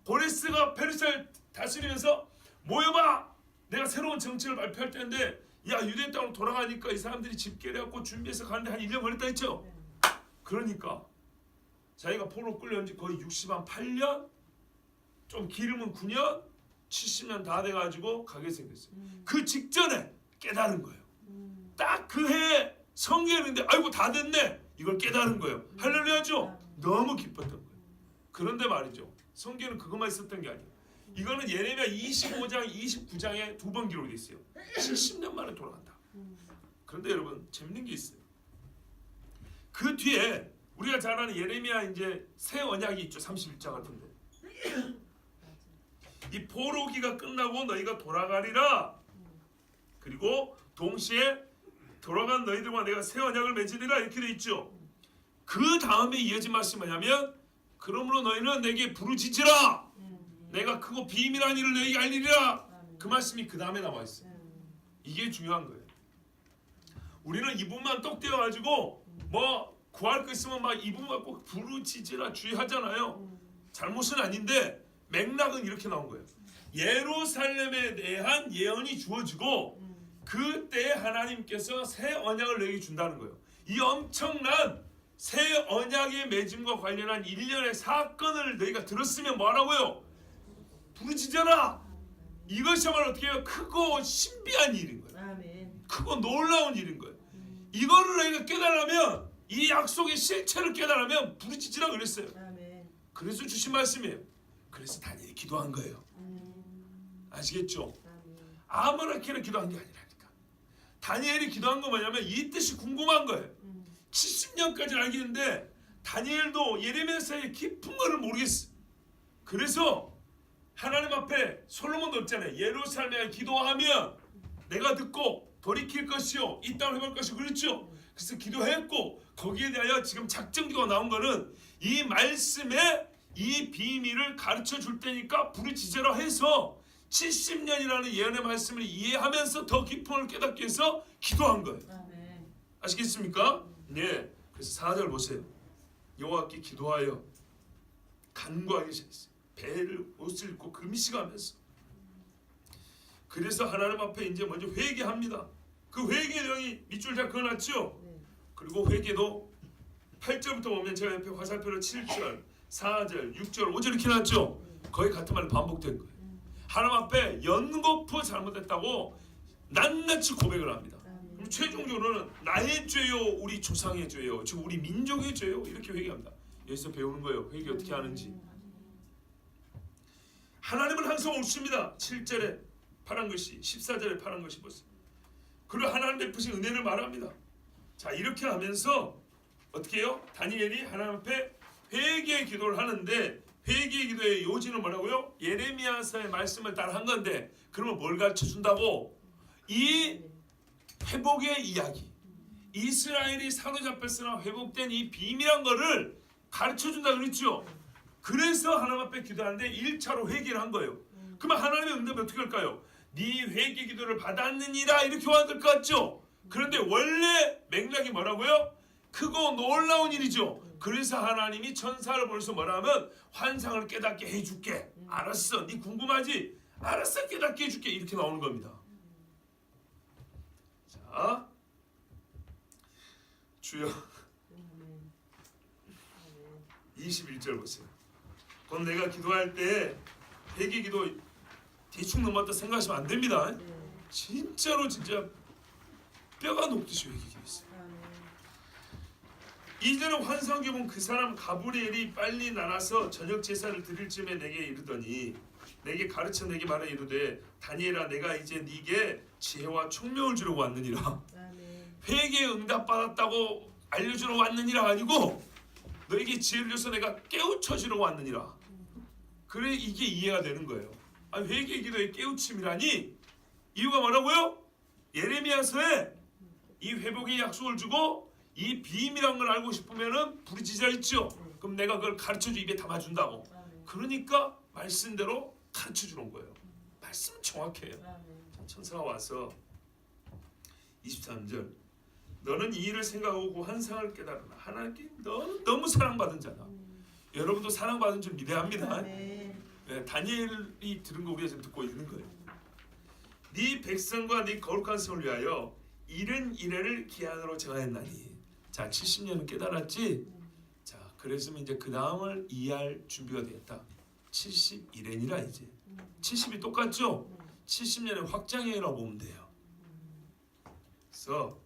고레스가 페르시아를 다스리면서 모여봐. 내가 새로운 정책을 발표할 때인데 야 유대 땅으로 돌아가니까 이 사람들이 집계를 해갖고 준비해서 가는데 한 1년 걸렸다 했죠. 그러니까 자기가 포로 끌려온 지 거의 68년 좀 길으면 9년 70년 다 돼가지고 가게 생겼어요. 그 직전에 깨달은 거예요. 딱 그 해에 성경인데 아이고 다 됐네. 이걸 깨달은 거예요. 할렐루야죠. 너무 기뻤던 거예요. 그런데 말이죠. 성경은 그것만 있었던 게 아니에요. 이거는 예레미야 25장, 29장에 두 번 기록이 있어요. 70년 만에 돌아간다. 그런데 여러분 재밌는 게 있어요. 그 뒤에 우리가 잘 아는 예레미야 이제 새 언약이 있죠. 31장 같은데. 이 포로기가 끝나고 너희가 돌아가리라. 그리고 동시에 돌아간 너희들과 내가 새 언약을 맺으리라 이렇게 돼 있죠. 그 다음에 이어진 말씀이 뭐냐면 그러므로 너희는 내게 부르짖으라. 내가 크고 비밀한 일을 너희에게 알리리라. 그 말씀이 그 다음에 나와 있어요. 이게 중요한 거예요. 우리는 이 부분만 똑 떼어가지고 뭐 구할 거 있으면 막 이 부분만 꼭 부르짖으라 주의하잖아요. 잘못은 아닌데 맥락은 이렇게 나온 거예요. 예루살렘에 대한 예언이 주어지고 그때 하나님께서 새 언약을 너희에게 준다는 거예요. 이 엄청난 새 언약의 맺음과 관련한 일련의 사건을 너희가 들었으면 뭐하라고요? 부르짖어라. 이것이야말로 어떻게 해요? 크고 신비한 일인 거예요. 아멘. 크고 놀라운 일인 거예요. 이거를 너희가 깨달으면 이 약속의 실체를 깨달으면 부르짖으라 그랬어요. 아멘. 그래서 주신 말씀이에요. 그래서 다니엘이 기도한 거예요. 아시겠죠? 아무렇게나 기도한 게 아니라니까. 다니엘이 기도한 거 뭐냐면 이 뜻이 궁금한 거예요. 70년까지는 알겠는데 다니엘도 예레미야서의 깊은 거를 모르겠어. 그래서 하나님 앞에 솔로몬도 없잖아요. 예루살렘에 기도하면 내가 듣고 돌이킬 것이요 이 땅을 회복할 것이요 그랬죠. 그래서 기도했고 거기에 대하여 지금 작정기도가 나온 거는 이 말씀에 이 비밀을 가르쳐 줄 테니까 부르짖으라 해서 70년이라는 예언의 말씀을 이해하면서 더 깊은 걸 깨닫기 위해서 기도한 거예요. 아시겠습니까? 네. 그래서 4절 보세요. 여호와께 기도하여 간구하기 시작했어요. 배를 옷을 입고 금식하면서. 그래서 하나님 앞에 이제 먼저 회개합니다. 그 회개 내용이 밑줄 잘 그어놨죠. 그리고 회개도 8절부터 보면 제가 옆에 화살표로 7절, 4절, 6절, 5절 이렇게 놨죠. 거의 같은 말이 반복된 거예요. 하나님 앞에 연거푸 잘못했다고 낱낱이 고백을 합니다. 그럼 최종적으로는 나의 죄요, 우리 조상의 죄요, 즉 우리 민족의 죄요 이렇게 회개합니다. 여기서 배우는 거예요. 회개 어떻게 하는지. 하나님은 항상 옳습니다. 7절에 파란 글씨, 14절에 파란 글씨 보세요. 그리고 하나님 베푸신 은혜를 말합니다. 자, 이렇게 하면서 어떻게 해요? 다니엘이 하나님 앞에 회개의 기도를 하는데, 회개의 기도의 요지는 뭐라고요? 예레미야서의 말씀을 따라 한 건데, 그러면 뭘 가르쳐 준다고? 이 회복의 이야기, 이스라엘이 사로잡혔으나 회복된 이 비밀한 거를 가르쳐 준다 그랬죠. 그래서 하나님 앞에 기도하는데 1차로 회개를 한 거예요. 그러면 하나님의 응답이 어떻게 할까요? 네 회개 기도를 받았느니라 이렇게 와야 될 것 같죠. 그런데 원래 맥락이 뭐라고요? 크고 놀라운 일이죠. 그래서 하나님이 천사를 보내서 뭐라면 환상을 깨닫게 해줄게. 알았어, 네 궁금하지? 알았어, 깨닫게 해줄게. 이렇게 나오는 겁니다. 자, 주여 21절 보세요. 그건 내가 기도할 때 회개 기도 대충 넘었다 생각하시면 안 됩니다. 진짜로 진짜 뼈가 녹듯이 회개 기도했어요. 이전에 환상에 본 그 사람 가브리엘이 빨리 나가서 저녁 제사를 드릴 즈음에 내게 이르더니, 내게 가르쳐 내게 말하 이르되 다니엘아, 내가 이제 네게 지혜와 총명을 주러 왔느니라. 회개에 응답 받았다고 알려주러 왔느니라 아니고 너에게 지혜를 줘서 내가 깨우쳐 주러 왔느니라. 그래, 이게 이해가 되는 거예요. 아니, 회개 기도의 깨우침이라니 이유가 뭐라고요? 예레미야서에 이 회복의 약속을 주고 이 비밀한 걸 알고 싶으면은 부르짖어 있죠. 그럼 내가 그걸 가르쳐줘 입에 담아준다고. 그러니까 말씀대로 가르쳐주는 거예요. 말씀은 정확해요. 천사가 와서 23절, 너는 이 일을 생각하고 그 환상을 깨달으나 하나님께 너는 너무 사랑받은 자다. 여러분도 사랑받은 줄 믿어야 네, 다니엘이 들은 거 우리가 지금 듣고 있는 거예요. 네 백성과 네 거룩한 성을 위하여 이른 이래를 기한으로 정하였나니. 자, 70년은 깨달았지. 자, 그랬으면 이제 그 다음을 이해할 준비가 되었다. 71년이라 이제 70이 똑같죠? 70년의 확장형이라고 보면 돼요. 그래서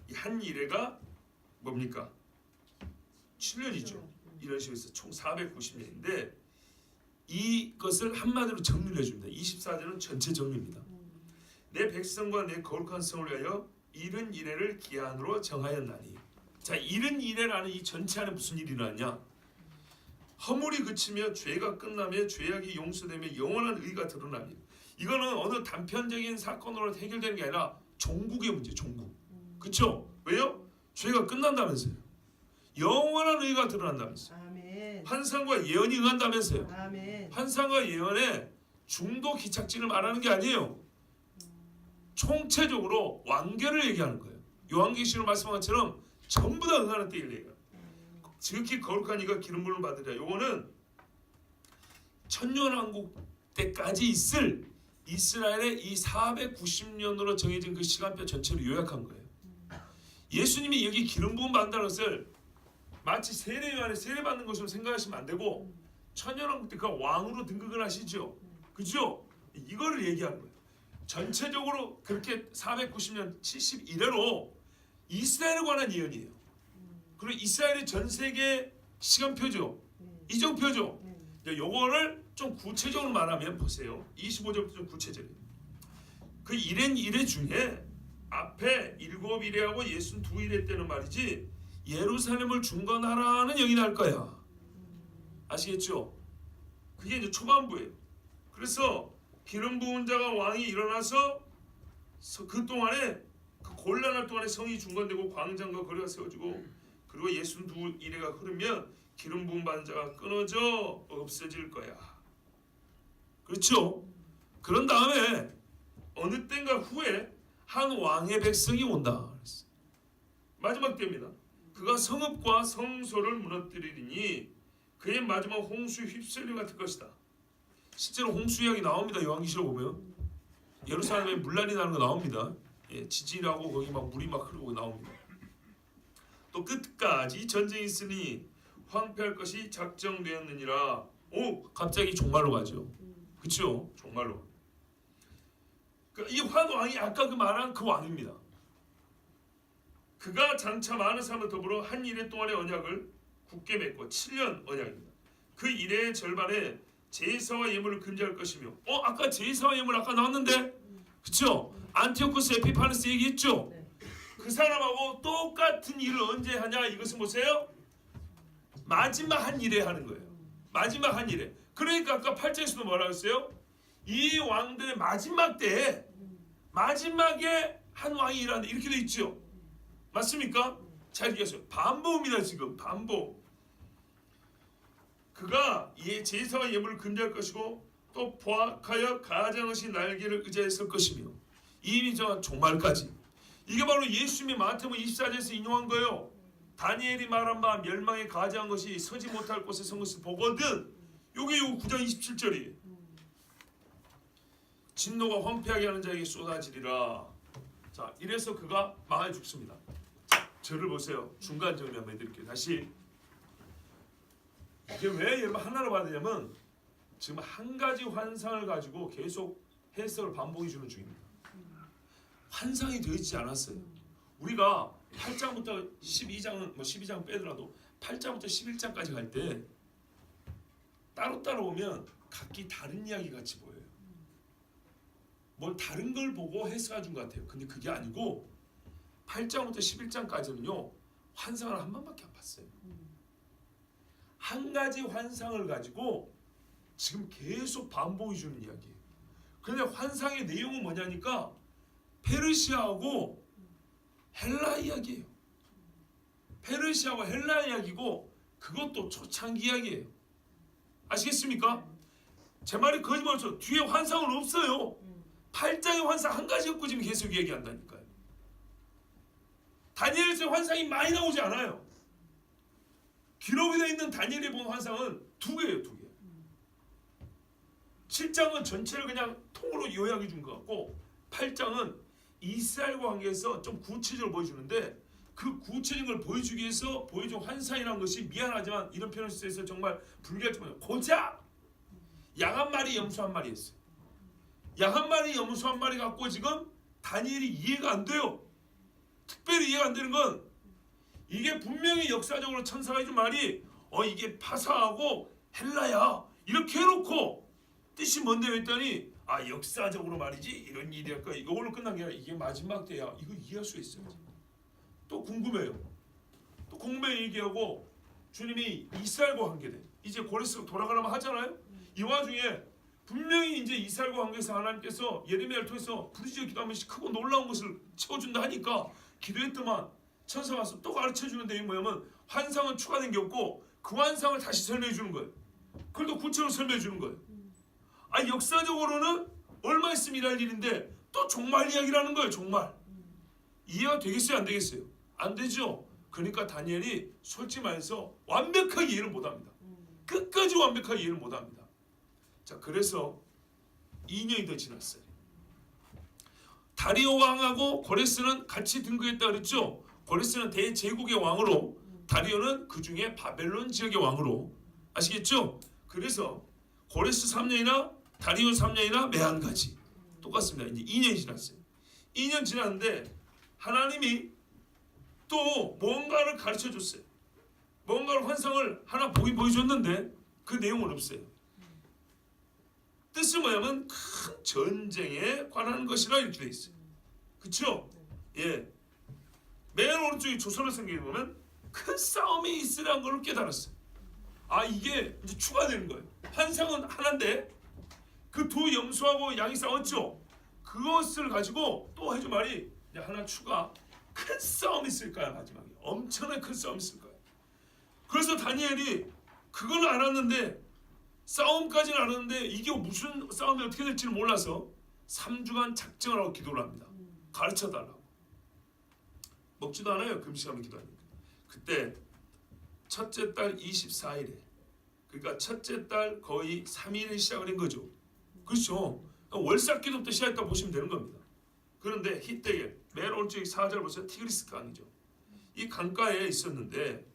이 한 이래가 뭡니까? 7년이죠. 이런 식으로 해서 총 490년인데 이것을 한마디로 정리를 해줍니다. 24절은 전체 정리입니다. 내 백성과 내 거룩한 성을 위하여 이른 이래를 기한으로 정하였나니. 자, 이른 이래라는 이 전체 안에 무슨 일이 일어나냐? 허물이 그치며 죄가 끝나며 죄악이 용서되며 영원한 의가 드러나며. 이거는 어느 단편적인 사건으로 해결되는 게 아니라 종국의 문제, 종국. 그렇죠? 왜요? 죄가 끝난다면서요. 영원한 의가 드러난다면서요. 아멘. 환상과 예언이 응한다면서요. 아멘. 환상과 예언의 중도 기착진을 말하는 게 아니에요. 총체적으로 완결을 얘기하는 거예요. 요한계시록 말씀한 것처럼 전부 다 응하는 때를 얘기해요. 지극히 거룩한 이가 기름 부음을 받으랴. 요거는 천년왕국 때까지 있을 이스라엘의 이 490년으로 정해진 그 시간표 전체를 요약한 거예요. 예수님이 여기 기름 부음 받는다는 것을 마치 세례요한에 세례받는 것으로 생각하시면 안 되고, 천년왕국 때 그 왕으로 등극을 하시죠. 그죠? 이거를 얘기하는 거예요. 전체적으로 그렇게 490년 71회로 이스라엘에 관한 예언이에요. 그리고 이스라엘의 전 세계 시간표죠. 이정표죠. 요거를 좀 구체적으로 말하면 보세요. 25절부터 좀 구체적이에요. 그 이랜 이래 중에 앞에 7이래하고 62이래 때는 말이지 예루살렘을 중건하라는 영이 날 거야. 아시겠죠? 그게 이제 초반부예요. 그래서 기름 부은 자가 왕이 일어나서 그 동안에 그 곤란할 동안에 성이 중건되고 광장과 거리가 세워지고, 그리고 62이래가 흐르면 기름 부음 받은 자가 끊어져 없어질 거야. 그렇죠? 그런 다음에 어느 때인가 후에 한 왕의 백성이 온다. 마지막 때입니다. 그가 성읍과 성소를 무너뜨리니 그의 마지막 홍수 휩쓸림 같을 것이다. 실제로 홍수 이야기 나옵니다. 요한계시록 보면 예루살렘에 물난리 나는 거 나옵니다. 예, 지진하고 거기 막 물이 막 흐르고 나옵니다. 또 끝까지 전쟁이 있으니 황폐할 것이 작정되었느니라. 오, 갑자기 종말로 가죠. 그렇죠? 종말로. 이 황왕이 아까 그 말한 그 왕입니다. 그가 장차 많은 사람과 더불어 한 이래 동안의 언약을 굳게 맺고 7년 언약입니다. 그 이래의 절반에 제사와 예물을 금지할 것이며 아까 제사와 예물 아까 나왔는데 그쵸? 안티오코스 에피파네스 얘기했죠? 그 사람하고 똑같은 일을 언제 하냐 이것은 보세요. 마지막 한 일에 하는 거예요. 마지막 한 일에. 그러니까 아까 8절에서도 뭐라고 했어요? 이 왕들의 마지막 때에 마지막에 한 왕이 일하는데 이렇게 돼 있죠. 맞습니까? 잘 얘기했어요. 반복입니다. 지금 반복. 그가 이 제사와 예물을 금지할 것이고 또 포악하여 가장하신 날개를 의지하여 설 것이며 이미 정한 종말까지. 이게 바로 예수님이 마태복음 24절에서 인용한 거예요. 다니엘이 말한 바 멸망에 가장한 것이 서지 못할 곳에 선 것을 보거든. 요게 요 9장 27절이에요. 진노가 황폐하게 하는 자에게 쏟아지리라. 자, 이래서 그가 망하여 죽습니다. 저를 보세요. 중간 정리 한번 해드릴게요. 다시. 이게 왜 여러분 하나로 봐야 되냐면 지금 한 가지 환상을 가지고 계속 해석을 반복해 주는 중입니다. 환상이 되어 있지 않았어요. 우리가 8장부터 12장은 12장 빼더라도 8장부터 11장까지 갈 때 따로따로 보면 각기 다른 이야기 같이 보여요. 뭘 다른 걸 보고 해석해 준 것 같아요. 근데 그게 아니고 8장부터 11장까지는요. 환상을 한 번밖에 안 봤어요. 한 가지 환상을 가지고 지금 계속 반복해 주는 이야기예요. 그런데 환상의 내용은 뭐냐니까 페르시아하고 헬라 이야기예요. 페르시아하고 헬라 이야기고 그것도 초창기 이야기예요. 아시겠습니까? 제 말이 거짓말이죠. 뒤에 환상은 없어요. 8장의 환상 한 가지 갖고 지금 계속 얘기한다니까요. 다니엘서 환상이 많이 나오지 않아요. 기록이 되어 있는 다니엘이 본 환상은 2개예요. 2개. 7장은 전체를 그냥 통으로 요약해 준 것 같고 8장은 이스라엘과 관계해서 좀 구체적으로 보여주는데 그 구체적인 걸 보여주기 위해서 보여준 환상이라는 것이 미안하지만 이런 표현을 써서 정말 불리하지만 고작 양 한 마리 염소 한 마리였어요. 양 한 마리 염소 한 마리 갖고 지금 다니엘이 이해가 안 돼요. 특별히 이해가 안 되는 건 이게 분명히 역사적으로 천사가 해준 말이 이게 파사하고 헬라야 이렇게 해놓고 뜻이 뭔데 했더니 역사적으로 말이지 이런 일이 할까 이걸로 끝난 게 아니라 이게 마지막 때야. 이거 이해할 수 있어요. 또 궁금해요. 또 궁금해 얘기하고 주님이 이스라엘과 관계돼. 이제 고레스가 돌아가라면 하잖아요. 이 와중에 분명히 이제 이스라엘과 관계해서 하나님께서 예레미야를 통해서 부르짖어 기도하면서 크고 놀라운 것을 채워준다 하니까 기도했더만 천사가 와서 또 가르쳐주는 내용이 뭐냐면 환상은 추가된 게 없고 그 환상을 다시 설명해 주는 거예요. 그걸 또 구체적으로 설명해 주는 거예요. 역사적으로는 얼마 있으면 일할 일인데 또 종말 이야기라는 거예요. 종말. 이해가 되겠어요? 안 되겠어요? 안 되죠. 그러니까 다니엘이 솔직히 말해서 완벽하게 이해를 못합니다. 끝까지 완벽하게 이해를 못합니다. 자, 그래서 2년이 더 지났어요. 다리오 왕하고 고레스는 같이 등극했다 그랬죠. 고레스는 대제국의 왕으로, 다리오는 그 중에 바벨론 지역의 왕으로. 아시겠죠? 그래서 고레스 3년이나 다리오 3년이나 매한가지 똑같습니다. 이제 2년이 지났어요. 2년 지났는데 하나님이 또 뭔가를 가르쳐 줬어요. 뭔가를 환상을 하나 보여줬는데 그 내용은 없어요. 뜻은 뭐냐면 큰 전쟁에 관한 것이라 이렇게 돼 있어요. 그렇죠? 예. 맨 오른쪽에 조선어 성경에 보면 큰 싸움이 있으라는 걸 깨달았어요. 이게 이제 추가되는 거예요. 환상은 하나인데 그 두 염소하고 양이 싸웠죠. 그것을 가지고 또 해준 말이 이제 하나 추가. 큰 싸움이 있을 거야. 마지막에 엄청난 큰 싸움이 있을 거야. 그래서 다니엘이 그걸 알았는데 싸움까지는 알았는데 이게 무슨 싸움이 어떻게 될지는 몰라서 3주간 작정을 하고 기도를 합니다. 가르쳐달라고. 먹지도 않아요. 금식하면 기도하니까. 그때 첫째 달 24일에 그러니까 첫째 달 거의 3일에 시작을 한 거죠. 그렇죠. 월삭기도부터 시작했다고 보시면 되는 겁니다. 그런데 히때에 맨 오른쪽에 4절 보세요. 티그리스 강이죠. 이 강가에 있었는데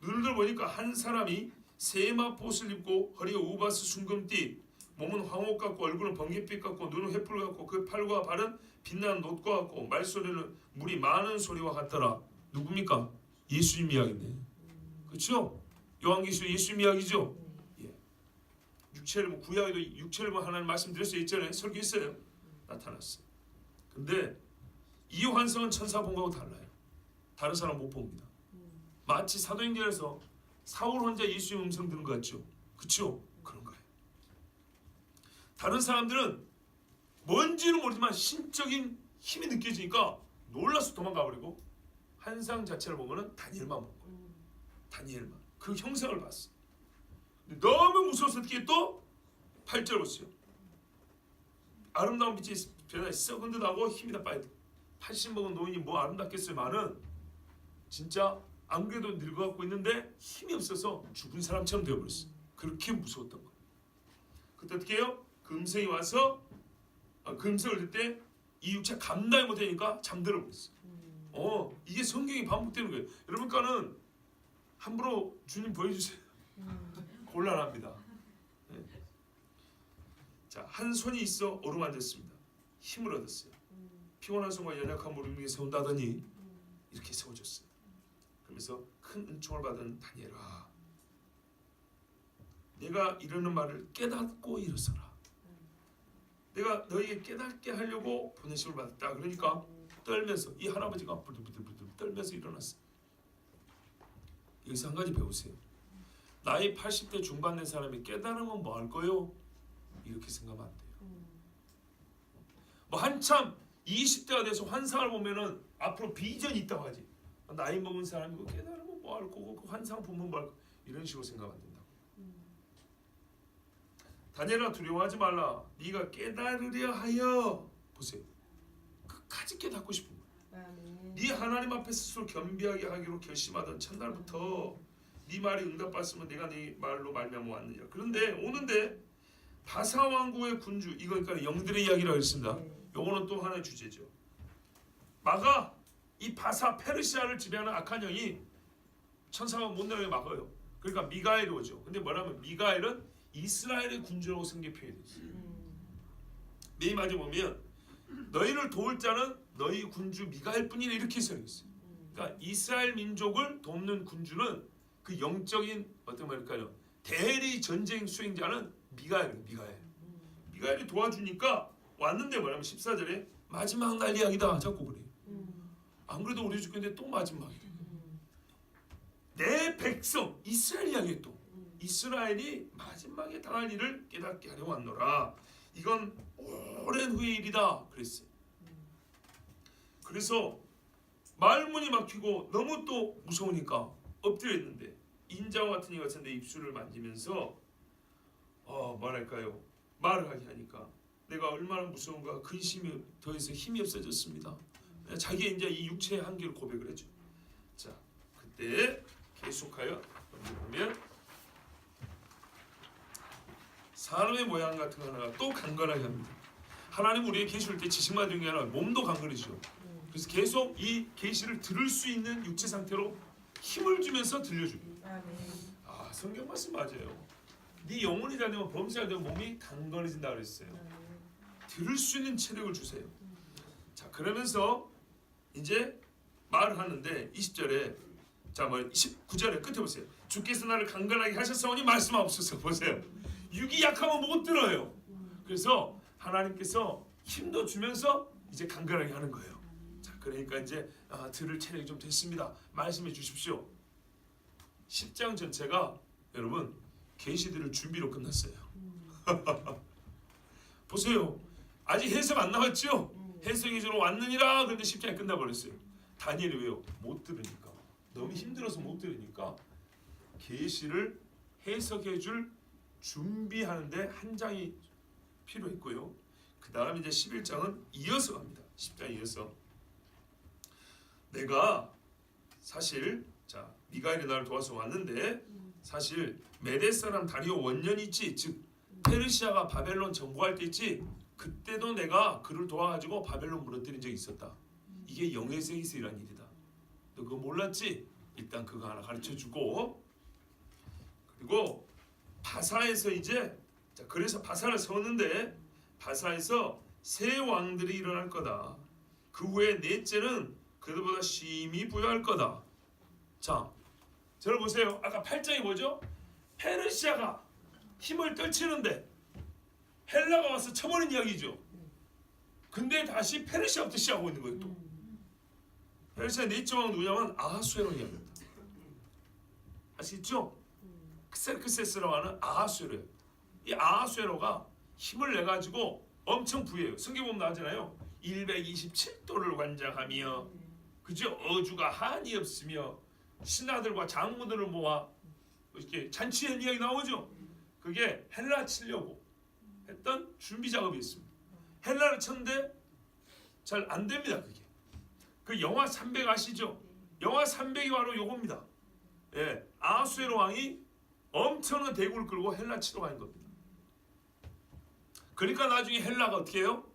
눈을 보니까 한 사람이 세마포옷을 입고 허리에 우바스 순금띠 몸은 황옥 같고 얼굴은 번갯빛 같고 눈은 횃불 같고 그 팔과 발은 빛나는 놋과 같고 말소리는 물이 많은 소리와 같더라. 누굽니까? 예수님 이야기네. 그렇죠? 요한계시록 예수님 이야기죠. 예. 육체를 뭐 구약에도 육체를 뭐 하나님 말씀드렸어요. 있잖아요. 설교했어요. 나타났어요. 근데 이 환상은 천사 본 거하고 달라요. 다른 사람 못 봅니다. 마치 사도행전에서 사울 혼자 예수의 음성 들은 것 같죠? 그렇죠? 그런 거예요. 다른 사람들은 뭔지는 모르지만 신적인 힘이 느껴지니까 놀라서 도망가 버리고 환상 자체를 보면은 다니엘만 본 거예요. 다니엘만 그 형상을 봤어. 너무 무서워서 어떻게 또 8절 보세요. 아름다운 빛이 변화에 썩은 듯하고 힘이 다 빠져. 80 먹은 노인이 뭐 아름답겠어요만은 진짜 안 그래도 늙어갖고 있는데 힘이 없어서 죽은 사람처럼 되어버렸어요. 그렇게 무서웠던 거예요. 그때 어떻게 해요? 금성이 와서 금성을 듣때 이 육체 감당이 못하니까 잠들어 버렸어요. 이게 성경이 반복되는 거예요. 여러분과는 함부로 주님 보여주세요. 곤란합니다. 네. 자, 한 손이 있어 오르만졌습니다. 힘을 얻었어요. 피곤한 손과 연약한 무릎 위에 세운다더니 이렇게 세워졌어요. 그러면서 큰 은총을 받은 다니엘아, 내가 이러는 말을 깨닫고 일어서라. 내가 너에게 깨닫게 하려고 보내심을 받았다. 그러니까 떨면서 이 할아버지가 부들부들 떨면서 일어났어요. 여기서 한 가지 배우세요. 나이 80대 중반 된 사람이 깨달으면 뭐 할 거요? 이렇게 생각하면 안 돼요. 뭐 한참 20대가 돼서 환상을 보면은 앞으로 비전이 있다고 하지. 나이 먹은 사람이고 깨달으면 뭐 할 거고 그 환상 보면 뭐 할 거, 이런 식으로 생각하면 안 된다고. 다니엘아, 두려워하지 말라. 네가 깨달으려 하여 보세요. 끝까지 깨닫고 싶은 거야. 네 하나님 앞에 스스로 겸비하게 하기로 결심하던 첫날부터 네 말이 응답받았으면 내가 네 말로 말미암아 왔느니라. 그런데 오는데 바사 왕국의 군주, 이거 그러니까 영들의 이야기라고 했습니다. 요거는 또 하나의 주제죠. 마가 이 바사 페르시아를 지배하는 악한 영이 천사가 못 나오게 막아요. 그러니까 미가엘이 오죠. 근데 뭐라면 미가엘은 이스라엘의 군주라고 성경에 표현되어 있어요. 맨 마지막에 보면 너희를 도울 자는 너희 군주 미가엘뿐이라 이렇게 써있어요. 그러니까 이스라엘 민족을 돕는 군주는 그 영적인 어떤 말일까요? 대리 전쟁 수행자는 미가엘이 도와주니까 왔는데 뭐냐면 14절에 마지막 날 이야기다 자꾸 그래요. 안 그래도 우리 죽겠는데 또 마지막이래. 내 백성 이스라엘 이야기 또 이스라엘이 마지막에 당할 일을 깨닫게 하려 왔노라. 이건 오랜 후의 일이다 그랬어요. 그래서 말문이 막히고 너무 또 무서우니까 엎드려 있는데 인자와 같은 이 같은데 입술을 만지면서 뭐랄까요, 말을 하게 하니까 내가 얼마나 무서운가 근심이 더해서 힘이 없어졌습니다. 자기 이제 이 육체의 한계를 고백을 했죠. 자, 그때 계속하여 보면 사람의 모양 같은 거 하나가 또 강건하게 합니다. 하나님 우리의 계시를 때 지식만 주는 게 아니라 몸도 강건해지죠. 그래서 계속 이 계시를 들을 수 있는 육체 상태로 힘을 주면서 들려줍니다. 성경 말씀 맞아요. 네 영혼이 잘 되면 범사가 되면 몸이 강건해진다 그랬어요. 들을 수 있는 체력을 주세요. 자, 그러면서 이제 말을 하는데 20절에 자, 19절에 끝에 보세요. 주께서 나를 강건하게 하셨사오니 말씀하옵소서. 보세요. 육이 약하면 못 들어요. 그래서 하나님께서 힘도 주면서 이제 강건하게 하는 거예요. 자, 그러니까 이제 들을 체력이 좀 됐습니다. 말씀해 주십시오. 10장 전체가 여러분 계시들을 준비로 끝났어요. 보세요. 아직 해석 안 나왔죠? 해석이 좀 왔느니라. 그런데 10장이 끝나버렸어요. 다니엘이 왜요? 못 들으니까. 너무 힘들어서 못 들으니까 계시를 해석해줄 준비하는데 한 장이 필요했고요. 그 다음 이제 11장은 이어서 갑니다. 10장 이어서 내가 사실 자 미가엘이 나를 도와서 왔는데 사실 메대 사람 다리오 원년이 있지, 즉 페르시아가 바벨론 정복할 때 있지, 그때도 내가 그를 도와가지고 바벨론 무너뜨린 적이 있었다. 이게 영예세기에서 일한 일이다. 너 그거 몰랐지? 일단 그거 하나 가르쳐주고, 그리고 바사에서 이제 자 그래서 바사를 세웠는데 바사에서 새 왕들이 일어날 거다. 그 후에 넷째는 그들보다 심히 부여할 거다. 자, 저를 보세요. 아까 8장이 뭐죠? 페르시아가 힘을 떨치는데 헬라가 와서 쳐버린 이야기죠. 근데 다시 페르시아부터 시작하고 있는 거예요. 또 페르시아 넷째 왕 누구냐면 아하수에로 이야기합니다. 아시겠죠? 크세르크세스라고 하는 아하수에로예요. 이 아하수에로가 힘을 내 가지고 엄청 부해요. 성경 보면 나오잖아요. 127도를 관장하며, 그죠? 어주가 한이 없으며 신하들과 장군들을 모아 이렇게 잔치한 이야기 나오죠. 그게 헬라 치려고 했던 준비 작업이 있습니다. 헬라를 쳤는데 잘 안 됩니다. 그게 그 영하 300 아시죠? 영하 300이 바로 요겁니다. 예, 아하수에로 왕이 엄청난 대군을 끌고 헬라 치러 가는 겁니다. 그러니까 나중에 헬라가 어떻게 해요?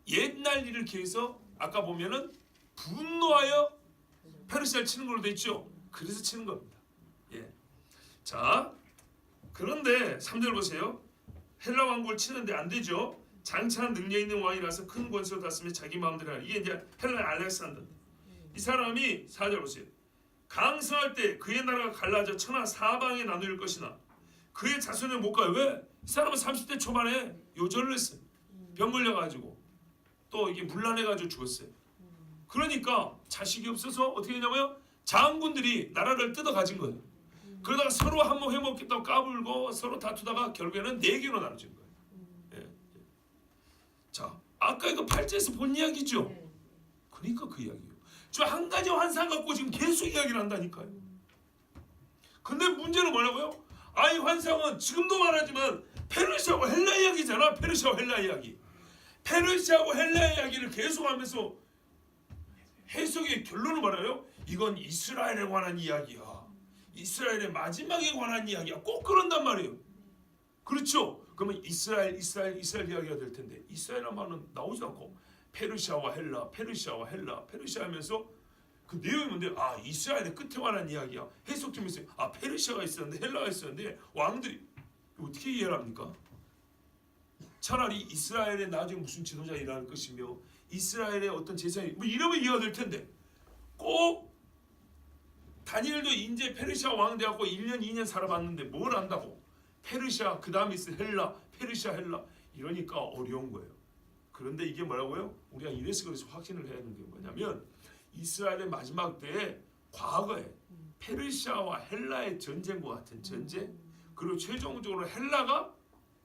옛날 일을 기해서 아까 보면은 분노하여 페르시아를 치는 걸로 돼 있죠. 그래서 치는 겁니다. 예. 자, 그런데 3절 보세요. 헬라 왕국을 치는데 안 되죠. 장차한 능력 있는 왕이라서 큰 권세를 탔으며 자기 마음대로 하는, 이게 이제 헬라의 알렉산더인데, 이 사람이 4절 보세요. 강성할 때 그의 나라가 갈라져 천하 사방에 나누일 것이나 그의 자손을 못 가요. 왜? 이 사람은 30대 초반에 요절을 했어요. 병 걸려가지고 또 이게 문란해가지고 죽었어요. 그러니까 자식이 없어서 어떻게 되냐고요? 장군들이 나라를 뜯어 가진 거예요. 그러다가 서로 한몫 해먹겠다고 까불고 서로 다투다가 결국에는 4개로 나눠진 거예요. 예. 자, 아까 이거 8절에서 본 이야기죠. 그러니까 그 이야기예요. 저 한 가지 환상 갖고 지금 계속 이야기를 한다니까요. 근데 문제는 뭐냐고요? 아이 환상은 지금도 말하지만 페르시아와 헬라 이야기잖아. 페르시아와 헬라 이야기. 페르시아와 헬라 이야기를 계속하면서 해석의 결론을 말해요. 이건 이스라엘에 관한 이야기야. 이스라엘의 마지막에 관한 이야기야. 꼭 그런단 말이에요. 그렇죠? 그러면 이스라엘 이야기가 될 텐데 이스라엘이라는 말은 나오지 않고 페르시아와 헬라, 페르시아와 헬라, 페르시아 하면서 그 내용이 뭔데? 아, 이스라엘의 끝에 관한 이야기야. 해석 좀 있어요. 아, 페르시아가 있었는데 헬라가 있었는데 왕들이 어떻게 이해를 합니까? 차라리 이스라엘의 나중에 무슨 지도자 일어날 것이며 이스라엘의 어떤 제사이 뭐 이러면 이해가 될 텐데 꼭 다니엘도 이제 페르시아 왕 돼갖고 1년 2년 살아봤는데 뭘 안다고? 페르시아 그 다음에 있을 헬라, 페르시아 헬라 이러니까 어려운 거예요. 그런데 이게 뭐라고요? 우리가 이래서 그래서 확신을 해야 되는 게 뭐냐면 이스라엘의 마지막 때에 과거에 페르시아와 헬라의 전쟁과 같은 전쟁, 그리고 최종적으로 헬라가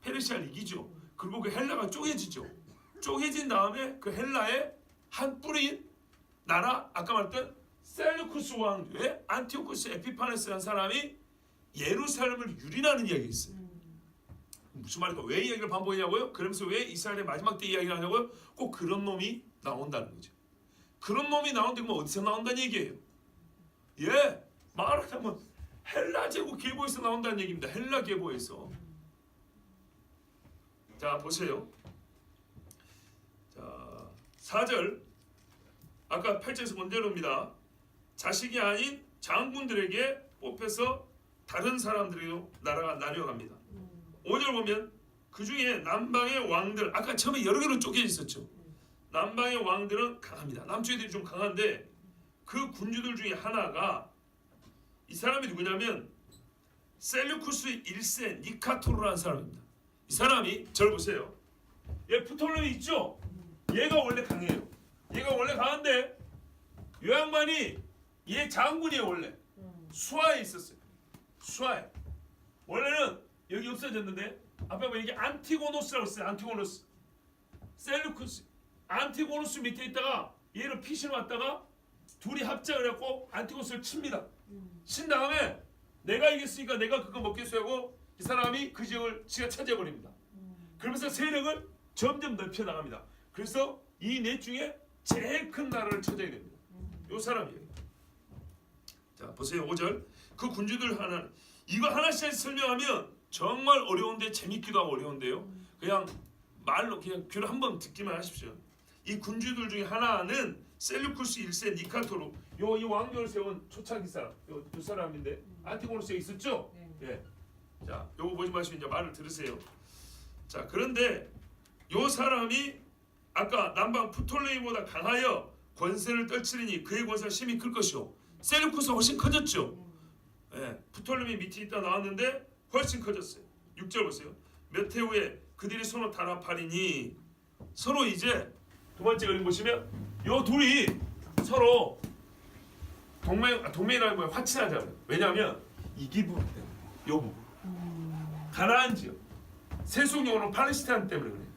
페르시아를 이기죠. 그리고 그 헬라가 쪼개지죠. 쪼개진 다음에 그 헬라의 한 뿌리인 나라, 아까 말했던 셀루쿠스 왕조의 안티오쿠스 에피파네스라는 사람이 예루살렘을 유린하는 이야기가 있어요. 무슨 말일까? 왜 이야기를 반복하냐고요? 그러면서 왜 이스라엘의 마지막 때 이야기를 하냐고요? 꼭 그런 놈이 나온다는 거죠. 그런 놈이 나오는데 뭐 어디서 나온다는 얘기예요? 예, 말하자면 헬라 제국 계보에서 나온다는 얘기입니다. 헬라 계보에서. 자, 보세요. 자, 4절 아까 8절에서 본 대로입니다. 자식이 아닌 장군들에게 뽑혀서 다른 사람들에게 나라가 나뉘어갑니다. 5절 보면 그 중에 남방의 왕들, 아까 처음에 여러 개로 쪼개져 있었죠. 남방의 왕들은 강합니다. 남쪽 애들이 좀 강한데 그 군주들 중에 하나가, 이 사람이 누구냐면 셀루쿠스 1세 니카토르라는 사람입니다. 이 사람이 저를 보세요. 얘 프톨레미 있죠? 얘가 원래 강해요. 얘가 원래 강한데 이 양반이 얘 장군이에요. 원래 수하에 있었어요. 수하에. 원래는 여기 없어졌는데 앞에 보면 이게 안티고노스라고 써요. 안티고노스. 셀루쿠스. 안티고노스 밑에 있다가 얘를 피신을 왔다가 둘이 합작을 해갖고 안티고노스를 칩니다. 친 다음에 내가 이겼으니까 내가 그거 먹겠어 하고 이 사람이 그 지역을 지가 차지해버립니다. 그러면서 세력을 점점 넓혀나갑니다. 그래서 이 넷 중에 제일 큰 나라를 차지하게 됩니다. 이 사람이에요. 자, 보세요. 5절. 그 군주들 하나, 이거 하나씩 설명하면 정말 어려운데 재밌기도 하고 어려운데요. 그냥 말로 그냥 귀로 한번 듣기만 하십시오. 이 군주들 중에 하나는 셀루쿠스 1세 니카토르, 이 왕조를 세운 초창기 사람, 요 사람인데 안티고노스에 있었죠. 예. 자, 요거 보지 마시고 이제 말을 들으세요. 자, 그런데 요 사람이 아까 남방 프톨레이보다 강하여 권세를 떨치리니 그의 권세가 심히 클 것이요. 셀루쿠스가 훨씬 커졌죠. 예. 프톨레미 밑에 있다 나왔는데 훨씬 커졌어요. 6절 보세요. 몇 해 후에 그들이 서로 단합하리니 서로 이제 두 번째 그림 보시면 요 둘이 서로 동맹이라고 화친하자고요. 왜냐하면 이 부분 때문에 요 부분 가나안 지역 세속적으로 팔레스타인 때문에 그래요.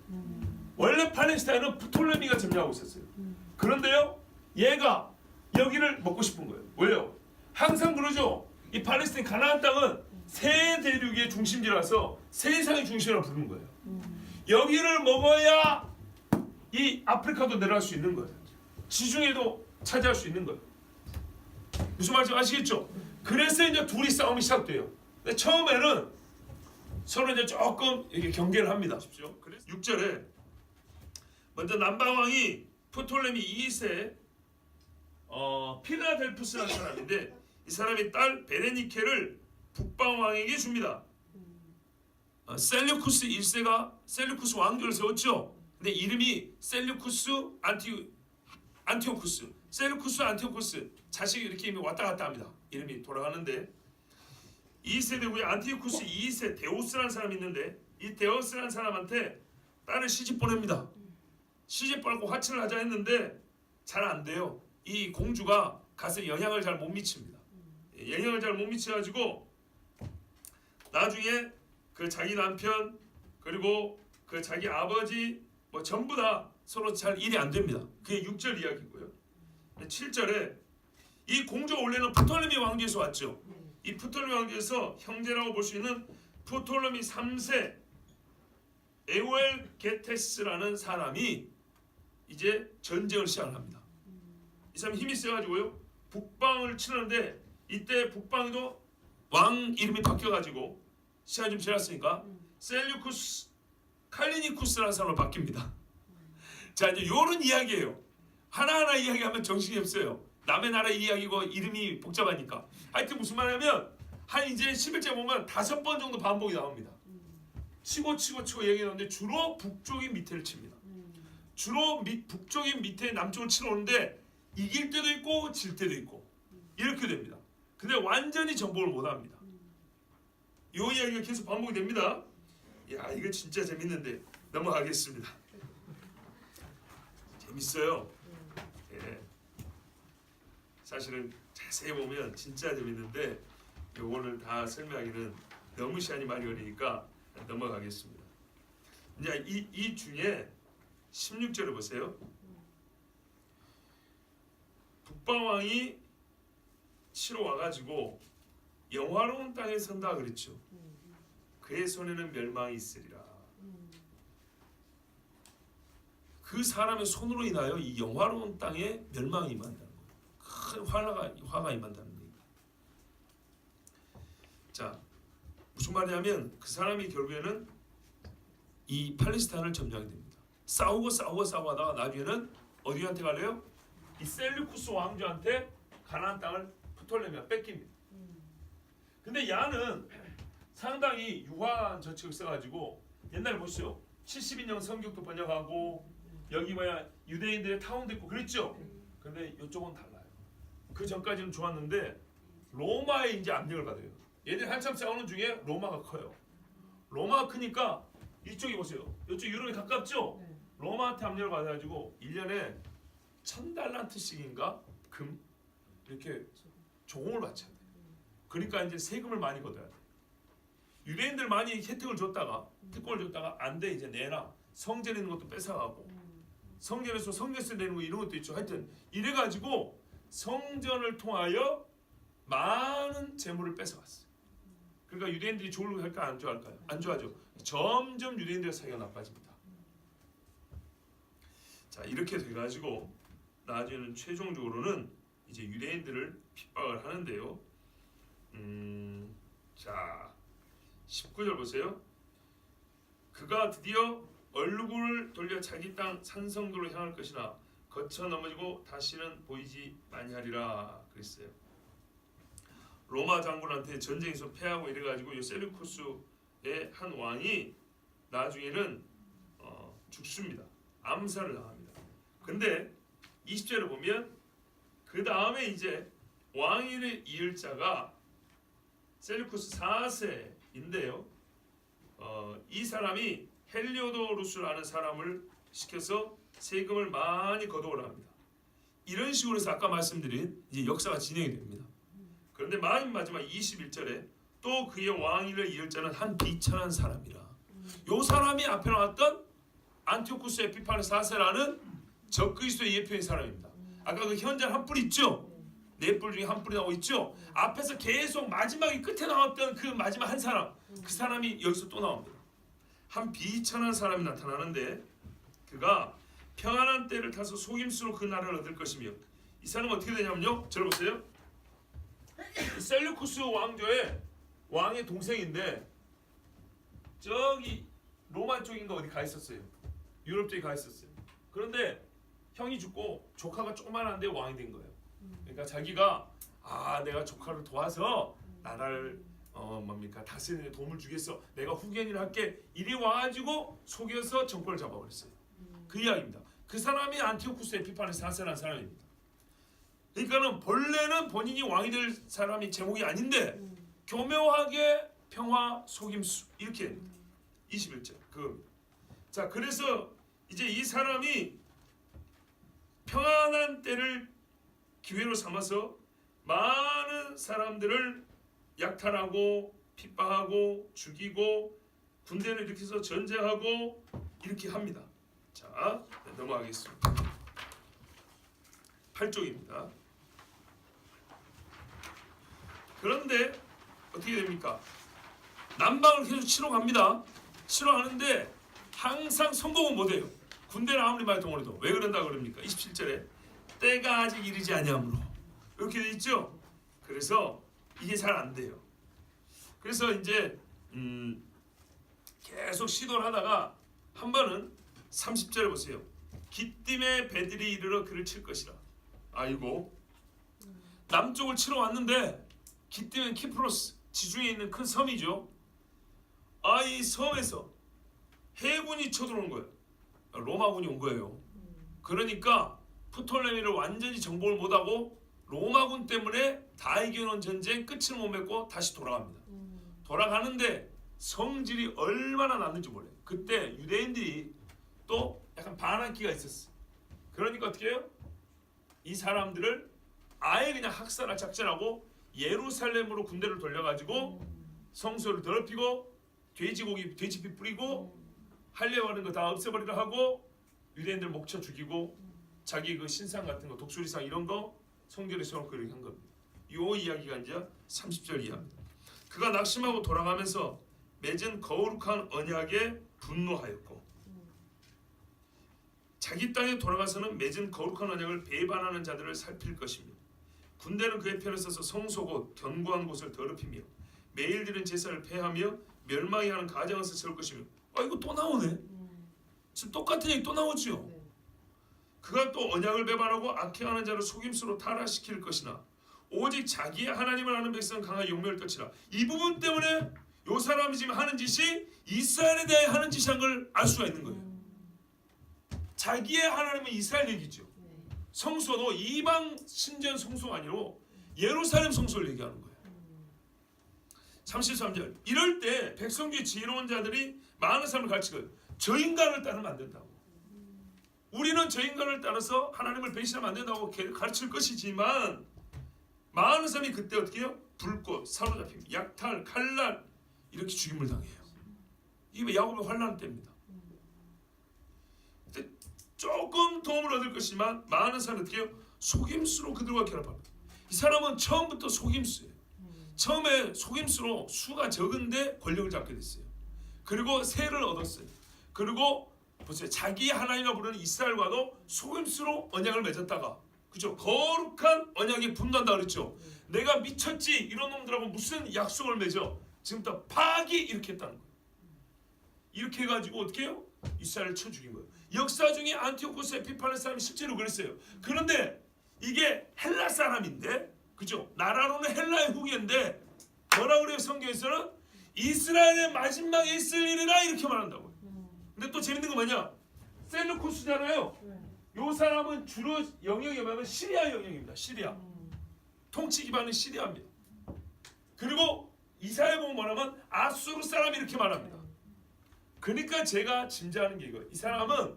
원래 팔레스타인은 프톨레미가 점령하고 있었어요. 그런데요 얘가 여기를 먹고 싶은 거예요. 왜요? 항상 그러죠. 이 팔레스타인 가나안 땅은 세 대륙의 중심지라서 세상의 중심이라고 부르는 거예요. 여기를 먹어야 이 아프리카도 내려갈 수 있는 거예요. 지중해도 차지할 수 있는 거예요. 무슨 말인지 아시겠죠? 그래서 이제 둘이 싸움이 시작돼요. 근데 처음에는 서로 이제 조금 이렇게 경계를 합니다. 6절에 먼저 남방왕이 프톨레미 2세 필라델푸스라는 사람인데 이 사람이 딸 베레니케를 북방왕에게 줍니다. 셀류쿠스 1세가 셀류쿠스 왕조를 세웠죠. 근데 이름이 셀류쿠스 안티오쿠스 셀류쿠스 안티오쿠스 자식이 이렇게 왔다 갔다 합니다. 이름이 돌아가는데 2세대 후에 안티오쿠스 2세 데오스라는 사람이 있는데 이 데오스라는 사람한테 딸을 시집 보냅니다. 시집 보내고 화친을 하자 했는데 잘 안 돼요. 이 공주가 가서 영향을 잘 못 미칩니다. 영향을 잘 못 미쳐가지고 나중에 그 자기 남편 그리고 그 자기 아버지 뭐 전부 다 서로 잘 일이 안 됩니다. 그게 6절 이야기고요. 7절에 이 공주가 원래는 프톨레미 왕조에서 왔죠. 이 프톨레미 왕조에서 형제라고 볼 수 있는 프톨레미 3세 에우엘 게테스라는 사람이 이제 전쟁을 시작을 합니다. 이 사람이 힘이 세가지고요 북방을 치는데 이때 북방도 왕 이름이 바뀌어가지고 시간이 좀 지났으니까 셀류쿠스 칼리니쿠스라는 사람으로 바뀝니다. 자 이제 요런 이야기예요. 하나하나 이야기하면 정신이 없어요. 남의 나라 이야기고 이름이 복잡하니까. 하여튼 무슨 말이냐면 한 이제 11째 보면 5번 정도 반복이 나옵니다. 치고 얘기 나오는데 주로 북쪽인 밑에를 칩니다. 주로 북쪽인 밑에 남쪽을 치러 오는데 이길 때도 있고 질 때도 있고 이렇게 됩니다. 근데 완전히 정복을 못합니다. 이 이야기가 계속 반복이 됩니다. 야 이거 진짜 재밌는데 넘어가겠습니다. 재밌어요. 예. 사실은 자세히 보면 진짜 재밌는데 요거를 다 설명하기는 너무 시간이 많이 걸리니까 넘어가겠습니다. 이제 이 중에 16절을 보세요. 북방왕이 치러 와가지고 영화로운 땅에 선다 그랬죠. 그의 손에는 멸망이 있으리라. 그 사람의 손으로 인하여 이 영화로운 땅에 멸망이 임한다는 거예요. 큰 화가 임한다는 거예요. 자, 무슨 말이냐면 그 사람이 결국에는 이 팔레스타인을 점령하게 됩니다. 싸우고 하다가 나중에는 어디한테 갈래요? 이 셀류쿠스 왕조한테 가나안 땅을 프톨레미가 뺏깁니다. 근데 야는 상당히 유화한 저측을 써가지고 옛날에 보시죠. 72년 성경도 번역하고 여기 유대인들의 타운도 있고 그랬죠. 근데 이쪽은 달라요. 그 전까지는 좋았는데 로마에 이제 압력을 받아요. 얘들 한참 싸우는 중에 로마가 커요. 로마가 크니까 이쪽이 보세요. 이쪽 유럽이 가깝죠. 로마한테 압력을 받아가지고 1년에 1000달란트씩인가 금 이렇게 조공을 바쳐야 돼. 그러니까 이제 세금을 많이 걷어야 돼. 유대인들 많이 혜택을 줬다가 특권을 줬다가 안 돼 이제 내라. 성전 있는 것도 뺏어가고 성전에서 성전세 내는 거 이런 것도 있죠. 하여튼 이래가지고 성전을 통하여 많은 재물을 뺏어갔어요. 그러니까 유대인들이 좋을까 할까 안 좋아할까요? 안 좋아하죠. 점점 유대인들의 사이가 나빠집니다. 자 이렇게 돼가지고 나중에는 최종적으로는 이제 유대인들을 핍박을 하는데요. 자 19절 보세요. 그가 드디어 얼굴을 돌려 자기 땅 산성도로 향할 것이나 거쳐 넘어지고 다시는 보이지 아니하리라 그랬어요. 로마 장군한테 전쟁에서 패하고 이래가지고 이 셀류쿠스의 한 왕이 나중에는 죽습니다. 암살을 당합니다. 근데 20절을 보면 그 다음에 이제 왕위를 이을 자가 셀류쿠스 4세인데요. 이 사람이 헬리오도루스라는 사람을 시켜서 세금을 많이 걷어오라 합니다. 이런 식으로 해서 아까 말씀드린 이제 역사가 진행이 됩니다. 그런데 마지막 21절에 또 그의 왕위를 이을 자는 한 비천한 사람이라. 요 사람이 앞에 나왔던 안티오쿠스 에피파네스 4세라는 적그리스도의 예표인 사람입니다. 아까 그 현장 한 뿔 있죠? 네 뿔 중에 한 뿔이 나오고 있죠? 앞에서 계속 마지막에 끝에 나왔던 그 마지막 한 사람, 그 사람이 여기서 또 나옵니다. 한 비천한 사람이 나타나는데 그가 평안한 때를 타서 속임수로 그 나라를 얻을 것이며, 이 사람은 어떻게 되냐면요, 저를 보세요. 셀루쿠스 왕조의 왕의 동생인데 저기 로마 쪽인가 어디 가 있었어요. 유럽 쪽에 가 있었어요. 그런데 형이 죽고 조카가 조그만한데 왕이 된 거예요. 그러니까 자기가 내가 조카를 도와서 나라를 다스리는 데 도움을 주겠어. 내가 후견인을 할게. 이리 와가지고 속여서 정권을 잡아버렸어요. 그 이야기입니다. 그 사람이 안티오쿠스 에피파네스 4세라는 사람입니다. 그러니까는 본래는 본인이 왕이 될 사람이 제목이 아닌데 교묘하게 평화 속임수 이렇게 됩니다. 21절 자, 그래서 이제 이 사람이 평안한 때를 기회로 삼아서 많은 사람들을 약탈하고 핍박하고 죽이고 군대를 일으켜서 전쟁하고 이렇게 합니다. 자, 넘어가겠습니다. 8쪽입니다. 그런데 어떻게 됩니까? 남방을 계속 치러 갑니다. 치러 가는데 항상 성공은 못해요. 군대를 아무리 많이 동원해도. 왜 그런다 그럽니까? 27절에 때가 아직 이르지 아니하므로 이렇게 돼 있죠. 그래서 이게 잘 안 돼요. 그래서 이제 계속 시도를 하다가 한 번은 30절에 보세요. 기띔의 배들이 이르러 그를 칠 것이라. 아이고, 남쪽을 치러 왔는데 기띔은 키프로스 지중해에 있는 큰 섬이죠. 이 섬에서 해군이 쳐들어온 거예요. 로마군이 온 거예요. 그러니까 프톨레미를 완전히 정복을 못하고 로마군 때문에 다 이겨놓은 전쟁 끝을 못 맺고 다시 돌아갑니다. 돌아가는데 성질이 얼마나 났는지 몰라요. 그때 유대인들이 또 약간 반항기가 있었어. 그러니까 어떻게 해요? 이 사람들을 아예 그냥 학살할 작전하고 예루살렘으로 군대를 돌려가지고 성소를 더럽히고 돼지피 뿌리고 할례 하는 거 다 없애버리려 하고 유대인들 목쳐 죽이고 자기 그 신상 같은 거 독수리상 이런 거 성전에 세워놓고 이렇게 한 겁니다. 요 이야기가 이제 30절 이하입니다. 그가 낙심하고 돌아가면서 맺은 거룩한 언약에 분노하였고 자기 땅에 돌아가서는 맺은 거룩한 언약을 배반하는 자들을 살필 것이며 군대는 그의 편에 서서 성소 곧 견고한 곳을 더럽히며 매일 드린 제사를 폐하며 멸망이 하는 가정에서 세울 것이며 이거 또 나오네. 지금 똑같은 얘기 또 나오죠. 그가 또 언약을 배반하고 악행하는 자를 속임수로 타락시킬 것이나 오직 자기의 하나님을 아는 백성은 강하게 용멸할 것이라. 이 부분 때문에 요 사람이 지금 하는 짓이 이스라엘에 대해 하는 짓이란 걸 알 수가 있는 거예요. 자기의 하나님은 이스라엘 얘기죠. 성소도 이방 신전 성소가 아니고 예루살렘 성소를 얘기하는 거예요. 33절 이럴 때 백성 중에 지혜로운 자들이 많은 사람을 가르치거든. 저 인간을 따르면 안 된다고. 우리는 저 인간을 따라서 하나님을 배신하면 안 된다고 가르칠 것이지만 많은 사람이 그때 어떻게 해요? 불꽃, 사로잡힘, 약탈, 칼날 이렇게 죽임을 당해요. 이게 야곱의 환난 때입니다. 그때 조금 도움을 얻을 것이지만 많은 사람이 어떻게 해요? 속임수로 그들과 결합합니다. 이 사람은 처음부터 속임수예요. 처음에 속임수로 수가 적은데 권력을 잡게 됐어요. 그리고 세를 얻었어요. 그리고 보세요. 자기 하나님이라 부르는 이스라엘과도 속임수로 언약을 맺었다가 그죠? 거룩한 언약에 분노한다 그랬죠. 내가 미쳤지 이런 놈들하고 무슨 약속을 맺어? 지금부터 파기 이렇게 했다는 거예요. 이렇게 해가지고 어떻게 해요? 이스라엘을 쳐 죽인 거예요. 역사 중에 안티오코스 에피파네스 사람이 실제로 그랬어요. 그런데 이게 헬라 사람인데 그죠? 나라로는 헬라의 후계인데 뭐라 그래요? 성경에서는 이스라엘의 마지막에 있을 일이라 이렇게 말한다고요. 근데 또 재밌는 거 뭐냐? 셀루쿠스잖아요. 요 사람은 주로 영역이 뭐냐면 시리아 영역입니다. 시리아. 통치 기반은 시리아입니다. 그리고 이사야 보면 뭐냐면 아수르 사람이 이렇게 말합니다. 그러니까 제가 짐작하는 게 이거예요. 이 사람은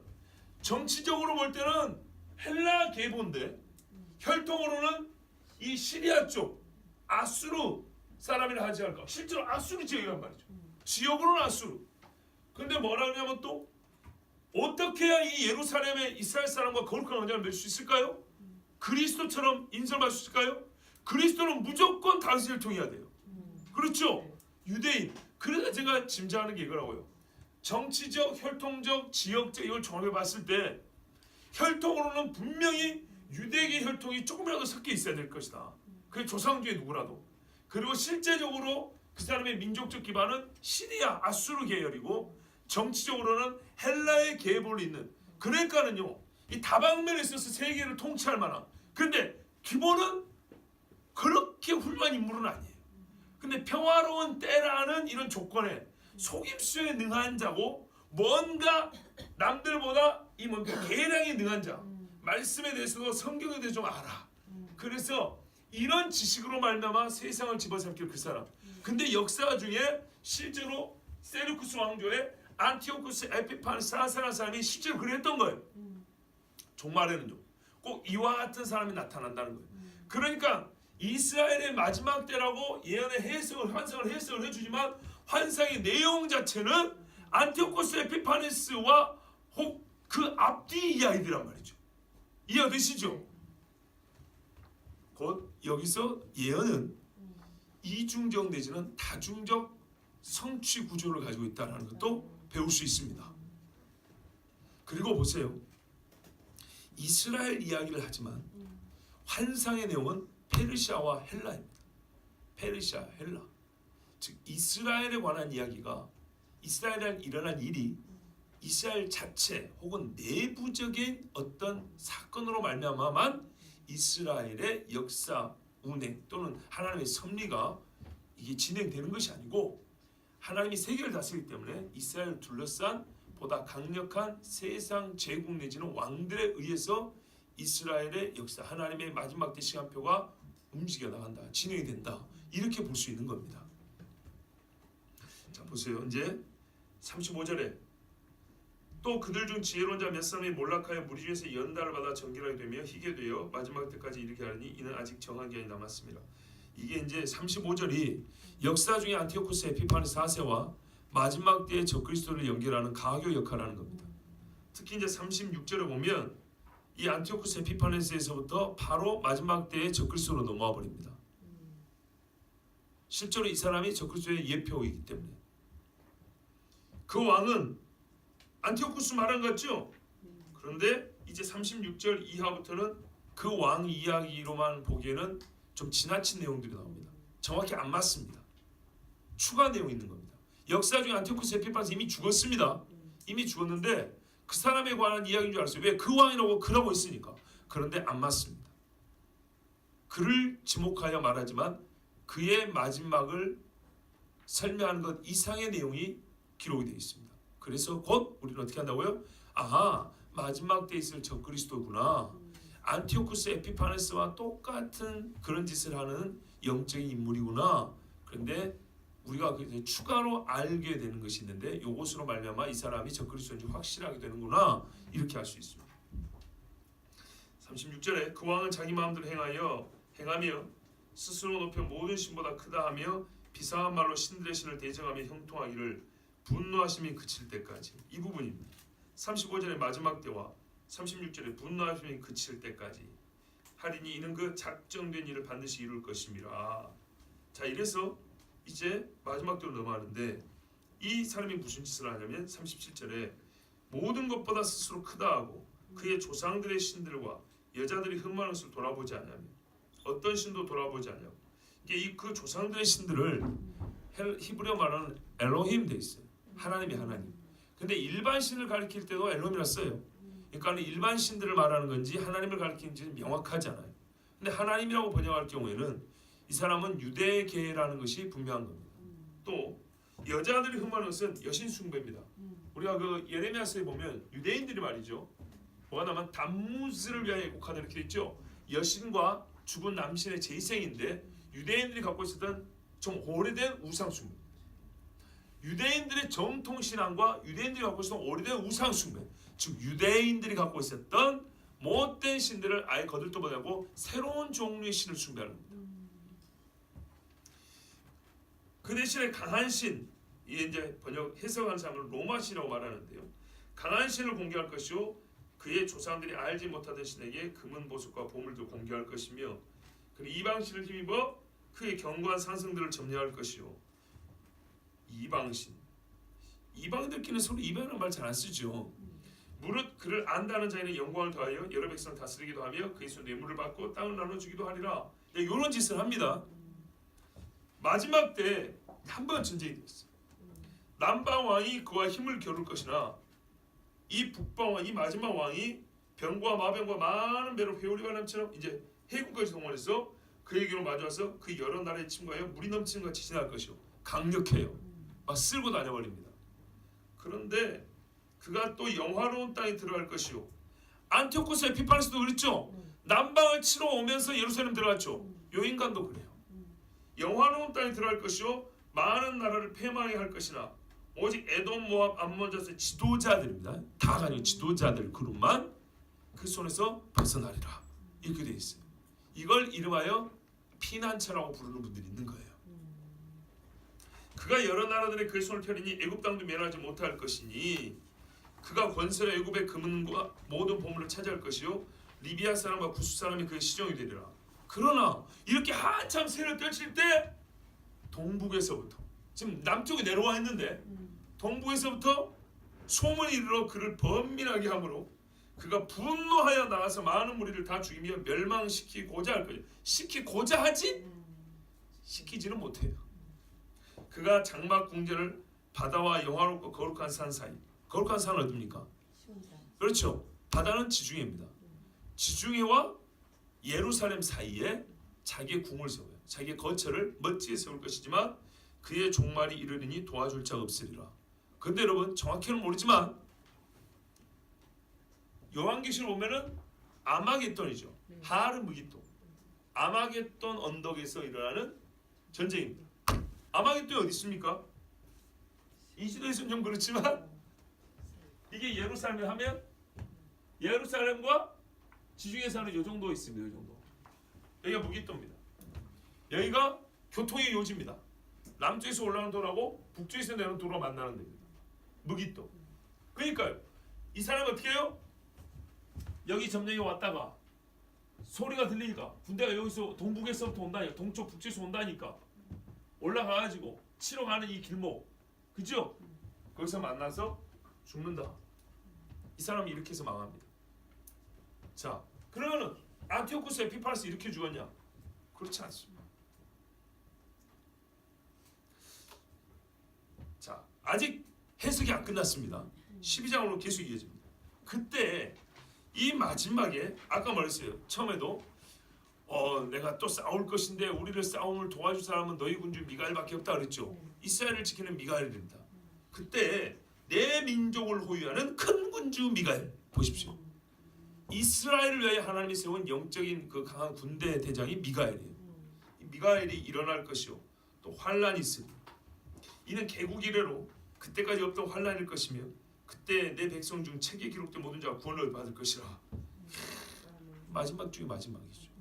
정치적으로 볼 때는 헬라 계보인데 혈통으로는 이 시리아 쪽 아수르 사람이라 하지 않을까. 실제로 아수르 지역이란 말이죠. 지역으로는 아수르. 근데 뭐라 그러냐면 또 어떻게 해야 이 예루살렘의 이스라엘 사람과 거룩한 언약을 맺을 수 있을까요? 그리스도처럼 인정할 수 있을까요? 그리스도는 무조건 다윗의 혈통이어야 돼요. 그렇죠? 유대인. 그래서 제가 짐작하는 게 이거라고요. 정치적, 혈통적, 지역적 이걸 종합해 봤을 때 혈통으로는 분명히 유대계 혈통이 조금이라도 섞여 있어야 될 것이다. 그게 조상 중에 누구라도. 그리고 실제적으로 그 사람의 민족적 기반은 시리아, 아수르 계열이고 정치적으로는 헬라의 계보를 잇는. 그러니까는요, 이 다방면에 있어서 세계를 통치할 만한. 근데 기본은 그렇게 훌륭한 인물은 아니에요. 근데 평화로운 때라는 이런 조건에 속임수에 능한 자고 뭔가 남들보다 이 뭔가 계량에 능한 자. 말씀에 대해서도 성경에 대해서 좀 알아. 그래서 이런 지식으로 말미암아 세상을 집어삼킬 그 사람. 근데 역사 중에 실제로 세르쿠스 왕조의 안티오쿠스 에피파네스 4세라는 사람이 실제로 그랬던 거예요. 종말에는요. 꼭 이와 같은 사람이 나타난다는 거예요. 그러니까 이스라엘의 마지막 때라고 예언의 해석을 환상을 해석을 해주지만 환상의 내용 자체는 안티오쿠스 에피파네스와 혹 그 앞뒤 이야기들란 말이죠. 이해되시죠? 곧 여기서 예언은 이중적 내지는 다중적 성취 구조를 가지고 있다는 것도 배울 수 있습니다. 그리고 보세요. 이스라엘 이야기를 하지만 환상의 내용은 페르시아와 헬라입니다. 페르시아, 헬라. 즉 이스라엘에 관한 이야기가 이스라엘에 일어난 일이 이스라엘 자체 혹은 내부적인 어떤 사건으로 말미암아만 이스라엘의 역사 운행 또는 하나님의 섭리가 이게 진행되는 것이 아니고 하나님이 세계를 다스리기 때문에 이스라엘을 둘러싼 보다 강력한 세상 제국 내지는 왕들에 의해서 이스라엘의 역사 하나님의 마지막 때 시간표가 움직여 나간다. 진행이 된다. 이렇게 볼 수 있는 겁니다. 자 보세요. 이제 35절에 또 그들 중 지혜로운 자 몇 사람이 몰락하여 무리 중에서 연단을 받아 정결하게 되며 희게 되어 마지막 때까지 이르게 하니 이는 아직 정한 기한이 남았습니다. 이게 이제 35절이 역사 중에 안티오쿠스 에피파네스 4세와 마지막 때의 적그리스도를 연결하는 가교 역할을 하는 겁니다. 특히 이제 36절에 보면 이 안티오쿠스 에피파네스에서부터 바로 마지막 때의 적그리스도로 넘어와 버립니다. 실제로 이 사람이 적그리스도의 예표이기 때문에 그 왕은 안티오쿠스 말한 것 같죠? 그런데 이제 36절 이하부터는 그 왕 이야기로만 보기에는 좀 지나친 내용들이 나옵니다. 정확히 안 맞습니다. 추가 내용이 있는 겁니다. 역사 중에 안티오쿠스 에피파네스 이미 죽었습니다. 이미 죽었는데 그 사람에 관한 이야기인 줄 알았어요. 왜? 그 왕이라고 그러고 있으니까. 그런데 안 맞습니다. 그를 지목하여 말하지만 그의 마지막을 설명하는 것 이상의 내용이 기록이 되어 있습니다. 그래서 곧 우리는 어떻게 한다고요? 아하, 마지막 때 있을 적그리스도구나. 안티오쿠스 에피파네스와 똑같은 그런 짓을 하는 영적인 인물이구나. 그런데 우리가 추가로 알게 되는 것이 있는데 이것으로 말미암아 이 사람이 적그리스도인지 확실하게 되는구나. 이렇게 할 수 있습니다. 36절에 그 왕은 자기 마음대로 행하며 스스로 높여 모든 신보다 크다 하며 비상한 말로 신들의 신을 대적하며 형통하기를 분노하심이 그칠 때까지. 이 부분입니다. 35절의 마지막 때와 36절의 분노하심이 그칠 때까지 하리니 이는 그 작정된 일을 반드시 이룰 것임이라. 자 이래서 이제 마지막 때로 넘어가는데 이 사람이 무슨 짓을 하냐면 37절에 모든 것보다 스스로 크다 하고 그의 조상들의 신들과 여자들이 흠모하는 것을 돌아보지 않으며 어떤 신도 돌아보지 않냐고. 이게 그 조상들의 신들을 히브리어 말하는 엘로힘 돼 있어요. 하나님이 하나님. 근데 일반 신을 가리킬 때도 엘로힘이라 써요. 그러니까 일반 신들을 말하는 건지 하나님을 가리키는지 명확하지 않아요. 근데 하나님이라고 번역할 경우에는 이 사람은 유대계라는 것이 분명한 겁니다. 또 여자들이 흠모하는 것은 여신 숭배입니다. 우리가 그 예레미야서에 보면 유대인들이 말이죠. 뭐가 나면 담무스를 위하여 애곡하다 이렇게 있죠. 여신과 죽은 남신의 재생인데 유대인들이 갖고 있었던 좀 오래된 우상 숭배. 유대인들의 정통 신앙과 유대인들이 갖고 있었던 오래된 우상 숭배, 즉 유대인들이 갖고 있었던 못된 신들을 아예 거들떠버리고 새로운 종류의 신을 숭배하는 겁니다. 그 대신에 강한 신, 이게 이제 번역 해석하는 사람은 로마 신이라고 말하는데요. 강한 신을 공개할 것이요, 그의 조상들이 알지 못하던 신에게 금은 보석과 보물도 공개할 것이며, 그리고 이방 신을 힘입어 그의 견고한 상승들을 점령할 것이요. 이방신, 이방들끼리는 서로 이방이라는 말 잘 안 쓰죠. 무릇 그를 안다는 자에는 영광을 더하여 여러 백성 다스리기도 하며 그의 손 뇌물을 받고 땅을 나눠주기도 하리라. 이런 짓을 합니다. 마지막 때 한 번 전쟁이 되었어요. 남방 왕이 그와 힘을 겨룰 것이나 이 북방 왕, 이 마지막 왕이 병과 마병과 많은 배로 회오리 바람처럼 이제 해군까지 동원해서 그에게로 마주와서 그 여러 나라에 침공하여 물이 넘치는 같이 지날 것이요. 강력해요. 막 쓸고 다녀버립니다. 그런데 그가 또 영화로운 땅에 들어갈 것이요. 안티오코스 에피파네스도 그랬죠. 남방을 치러 오면서 예루살렘 들어갔죠. 요 인간도 그래요. 영화로운 땅에 들어갈 것이요, 많은 나라를 패망하게 할 것이나 오직 에돔, 모압, 암몬 자손의 지도자들입니다. 다 가진 지도자들 그룹만 그 손에서 벗어나리라. 이렇게 되어 있어요. 이걸 이름하여 피난처라고 부르는 분들이 있는 거예요. 그가 여러 나라들의 그의 손을 펴리니 애굽 땅도 멸하지 못할 것이니 그가 권세로 애굽의 금은과 모든 보물을 차지할 것이요, 리비아 사람과 구스 사람이 그의 시종이 되리라. 그러나 이렇게 한참 세를 떨칠 때 동북에서부터, 지금 남쪽에 내려와 있는데 동북에서부터 소문이 이르러 그를 번민하게 하므로 그가 분노하여 나가서 많은 무리를 다 죽이며 멸망시키고자 할 거예요. 시키고자 하지 시키지는 못해요. 그가 장막 궁전을 바다와 영화롭고 거룩한 산 사이, 거룩한 산은 어디입니까? 그렇죠. 바다는 지중해입니다. 지중해와 예루살렘 사이에 자기의 궁을 세워요. 자기의 거처를 멋지게 세울 것이지만 그의 종말이 이르리니 도와줄 자가 없으리라. 근데 여러분 정확히는 모르지만 요한계시를 보면은 아마겟돈이죠. 하르무기돈, 아마겟돈 언덕에서 일어나는 전쟁입니다. 아마겟돈이 어디 있습니까? 이 시대에서는 좀 그렇지만 이게 예루살렘에 하면 예루살렘과 지중해에서는 이 정도 있습니다. 이 정도. 여기가 무기또입니다. 여기가 교통의 요지입니다. 남쪽에서 올라오는 도로하고 북쪽에서 내려오는 도로가 만나는 데입니다. 무기또. 그러니까요. 이 사람은 어떻게 해요? 여기 점령에 왔다가 소리가 들리니까 군대가 여기서 동북에서부터 온다니까, 동쪽 북쪽에서 온다니까 올라가가지고 치러 가는 이 길목, 그죠? 거기서 만나서 죽는다. 이 사람이 이렇게 해서 망합니다. 자, 그러면은 안티오코스 에피파네스 이렇게 죽었냐? 그렇지 않습니다. 자, 아직 해석이 안 끝났습니다. 12장으로 계속 이어집니다. 그때 이 마지막에 아까 말했어요. 처음에도 내가 또 싸울 것인데 우리를 싸움을 도와줄 사람은 너희 군주 미가엘밖에 없다 그랬죠. 이스라엘을 지키는 미가엘입니다. 그때 내 민족을 호위하는 큰 군주 미가엘 보십시오. 이스라엘을 위하여 하나님이 세운 영적인 그 강한 군대 대장이 미가엘이에요. 미가엘이 일어날 것이요, 또 환란이 있으리. 이는 개국 이래로 그때까지 없던 환란일 것이며 그때 내 백성 중 책에 기록된 모든 자가 구원을 받을 것이라. 마지막 중에 마지막이죠.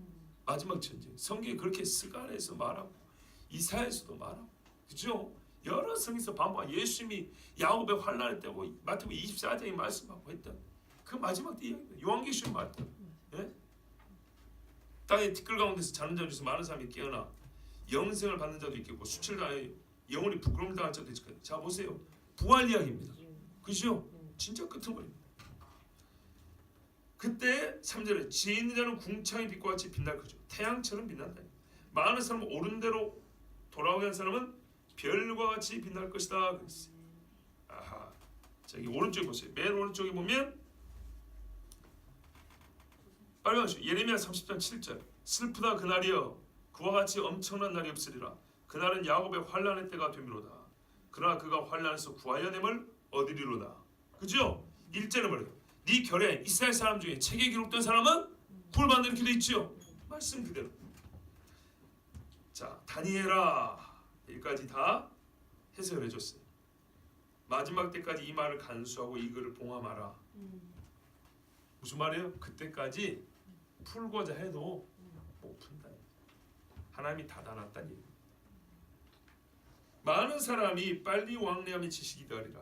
마지막 전쟁. 성경에 그렇게 스가랴에서 말하고 이사야에서도 말하고, 그죠? 여러 성에서 반복한 예수님이 야곱의 환란을 때고 마태복음 24장에 말씀하고 했던 그 마지막 때 이야기입니다. 요한계시록 말씀. 예? 땅의 티끌 가운데서 자는 자 중에서 많은 사람이 깨어나 영생을 받는 자도 있겠고 수치를 당하여 영원히 부끄러움을 당할 자도 있을 거예요. 자 보세요. 부활 이야기입니다. 그죠? 진짜 끄트머리입니다. 그때 3절에 지혜 있는 자는 궁창의 빛과 같이 빛날 거죠. 태양처럼 빛난다. 많은 사람은 옳은 대로 돌아오게 한 사람은 별과 같이 빛날 것이다 그랬어요. 아하. 저기 오른쪽에 보세요. 맨 오른쪽에 보면 빨리 가시죠. 예레미야 30장 7절. 슬프다 그날이여, 그와 같이 엄청난 날이 없으리라. 그날은 야곱의 환란의 때가 되미로다. 그러나 그가 환란에서 구하여 냄을 얻으리로다. 그죠? 1절에 말해요. 네 결에 이스라엘 사람 중에 책에 기록된 사람은 구원받는, 이렇게 돼 있죠. 말씀 그대로. 자, 다니엘아, 여기까지 다 해석을 해줬어요. 마지막 때까지 이 말을 간수하고 이 글을 봉함하라. 무슨 말이에요? 그때까지 풀고자 해도 못 푼다. 하나님이 닫아놨다는 얘기예요. 많은 사람이 빨리 왕래함의 지식이 되리라.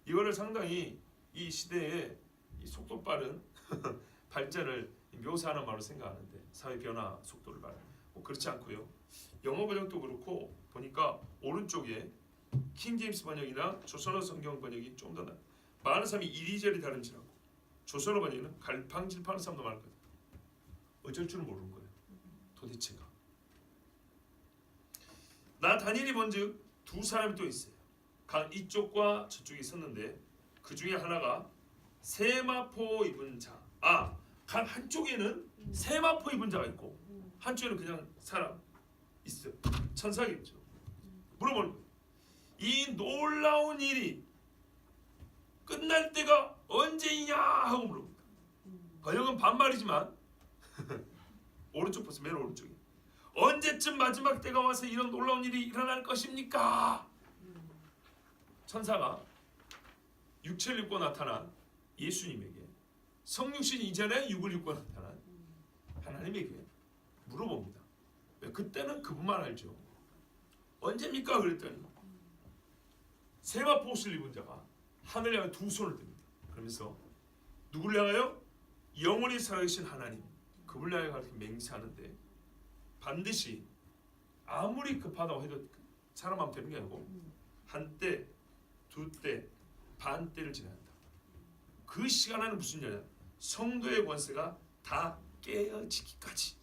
이거를 상당히 이 시대에 이 속도 빠른 발전을 묘사하는 말로 생각하는데, 사회 변화 속도를 말하는 뭐 그렇지 않고요. 영어 번역도 그렇고 보니까 오른쪽에 킹 제임스 번역이나 조선어 성경 번역이 좀 더 많은 사람이 이리저리 다른지라고. 조선어 번역은 갈팡질팡한 사람도 많거든. 어쩔 줄은 모르는 거예요. 도대체가. 나 다니엘이 본즉 두 사람이 또 있어요. 강 이쪽과 저쪽에 있었는데 그 중에 하나가 세마포 입은 자. 강 한쪽에는 세마포 입은 자가 있고 한쪽에는 그냥 사람 있어요. 천사겠죠. 물어보는 거예요. 이 놀라운 일이 끝날 때가 언제이냐 하고 물어봅니다. 번역은 반말이지만 오른쪽 보세요. 맨 오른쪽에. 언제쯤 마지막 때가 와서 이런 놀라운 일이 일어날 것입니까? 천사가 육체를 입고 나타난 예수님에게, 성육신 이전에 육을 입고 나타난 하나님에게 물어봅니다. 왜? 그때는 그분만 알죠. 언제입니까? 그랬더니 세마포 옷을 입은 자가 하늘에 향해 두 손을 듭니다. 그러면서 누구를 향하여? 영원히 살아계신 하나님, 그분을 향해 그렇게 맹세하는데, 반드시 아무리 급하다고 해도 사람 마음 되는 게 아니고 한때, 두때, 반때를 지나야 한다. 그 시간 안에 무슨 일이냐? 성도의 권세가 다 깨어지기까지.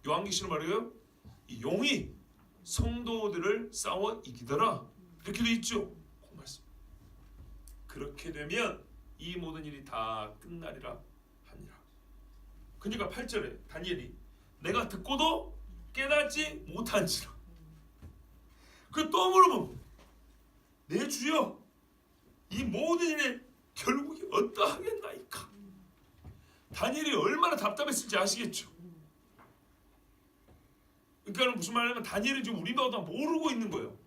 요한계시록 말이에요. 이 용이 성도들을 싸워 이기더라. 이렇게 돼 있죠. 그 말씀. 그렇게 되면 이 모든 일이 다 끝나리라 하니라. 그러니까 8절에 다니엘이 내가 듣고도 깨닫지 못한지라. 그 또 물어보면 내 주여 이 모든 일의 결국이 어떠하겠나이까. 다니엘이 얼마나 답답했을지 아시겠죠. 그러니까 무슨 말이냐면 다니엘은 지금 우리보다 모르고 있는 거예요.